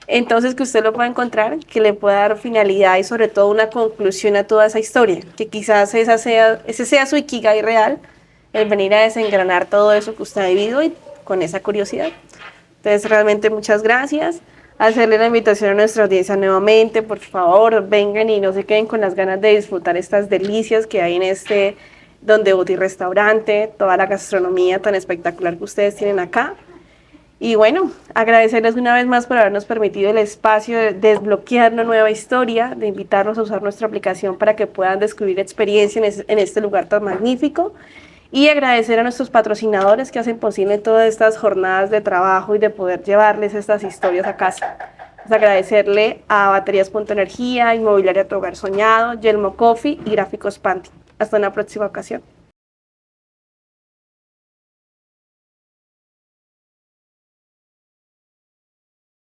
Speaker 2: Entonces, que usted lo pueda encontrar, que le pueda dar finalidad y sobre todo una conclusión a toda esa historia, que quizás ese sea su ikigai real, el venir a desengranar todo eso que usted ha vivido y con esa curiosidad. Entonces, realmente muchas gracias. Hacerle la invitación a nuestra audiencia nuevamente, por favor, vengan y no se queden con las ganas de disfrutar estas delicias que hay en este Donde Oti Restaurante, toda la gastronomía tan espectacular que ustedes tienen acá. Y bueno, agradecerles una vez más por habernos permitido el espacio de desbloquear una nueva historia, de invitarlos a usar nuestra aplicación para que puedan descubrir experiencia en este lugar tan magnífico. Y agradecer a nuestros patrocinadores que hacen posible todas estas jornadas de trabajo y de poder llevarles estas historias a casa. Pues agradecerle a Baterías Punto Energía, Inmobiliaria Tu Hogar Soñado, Yelmo Coffee y Gráficos Panty. Hasta una próxima ocasión.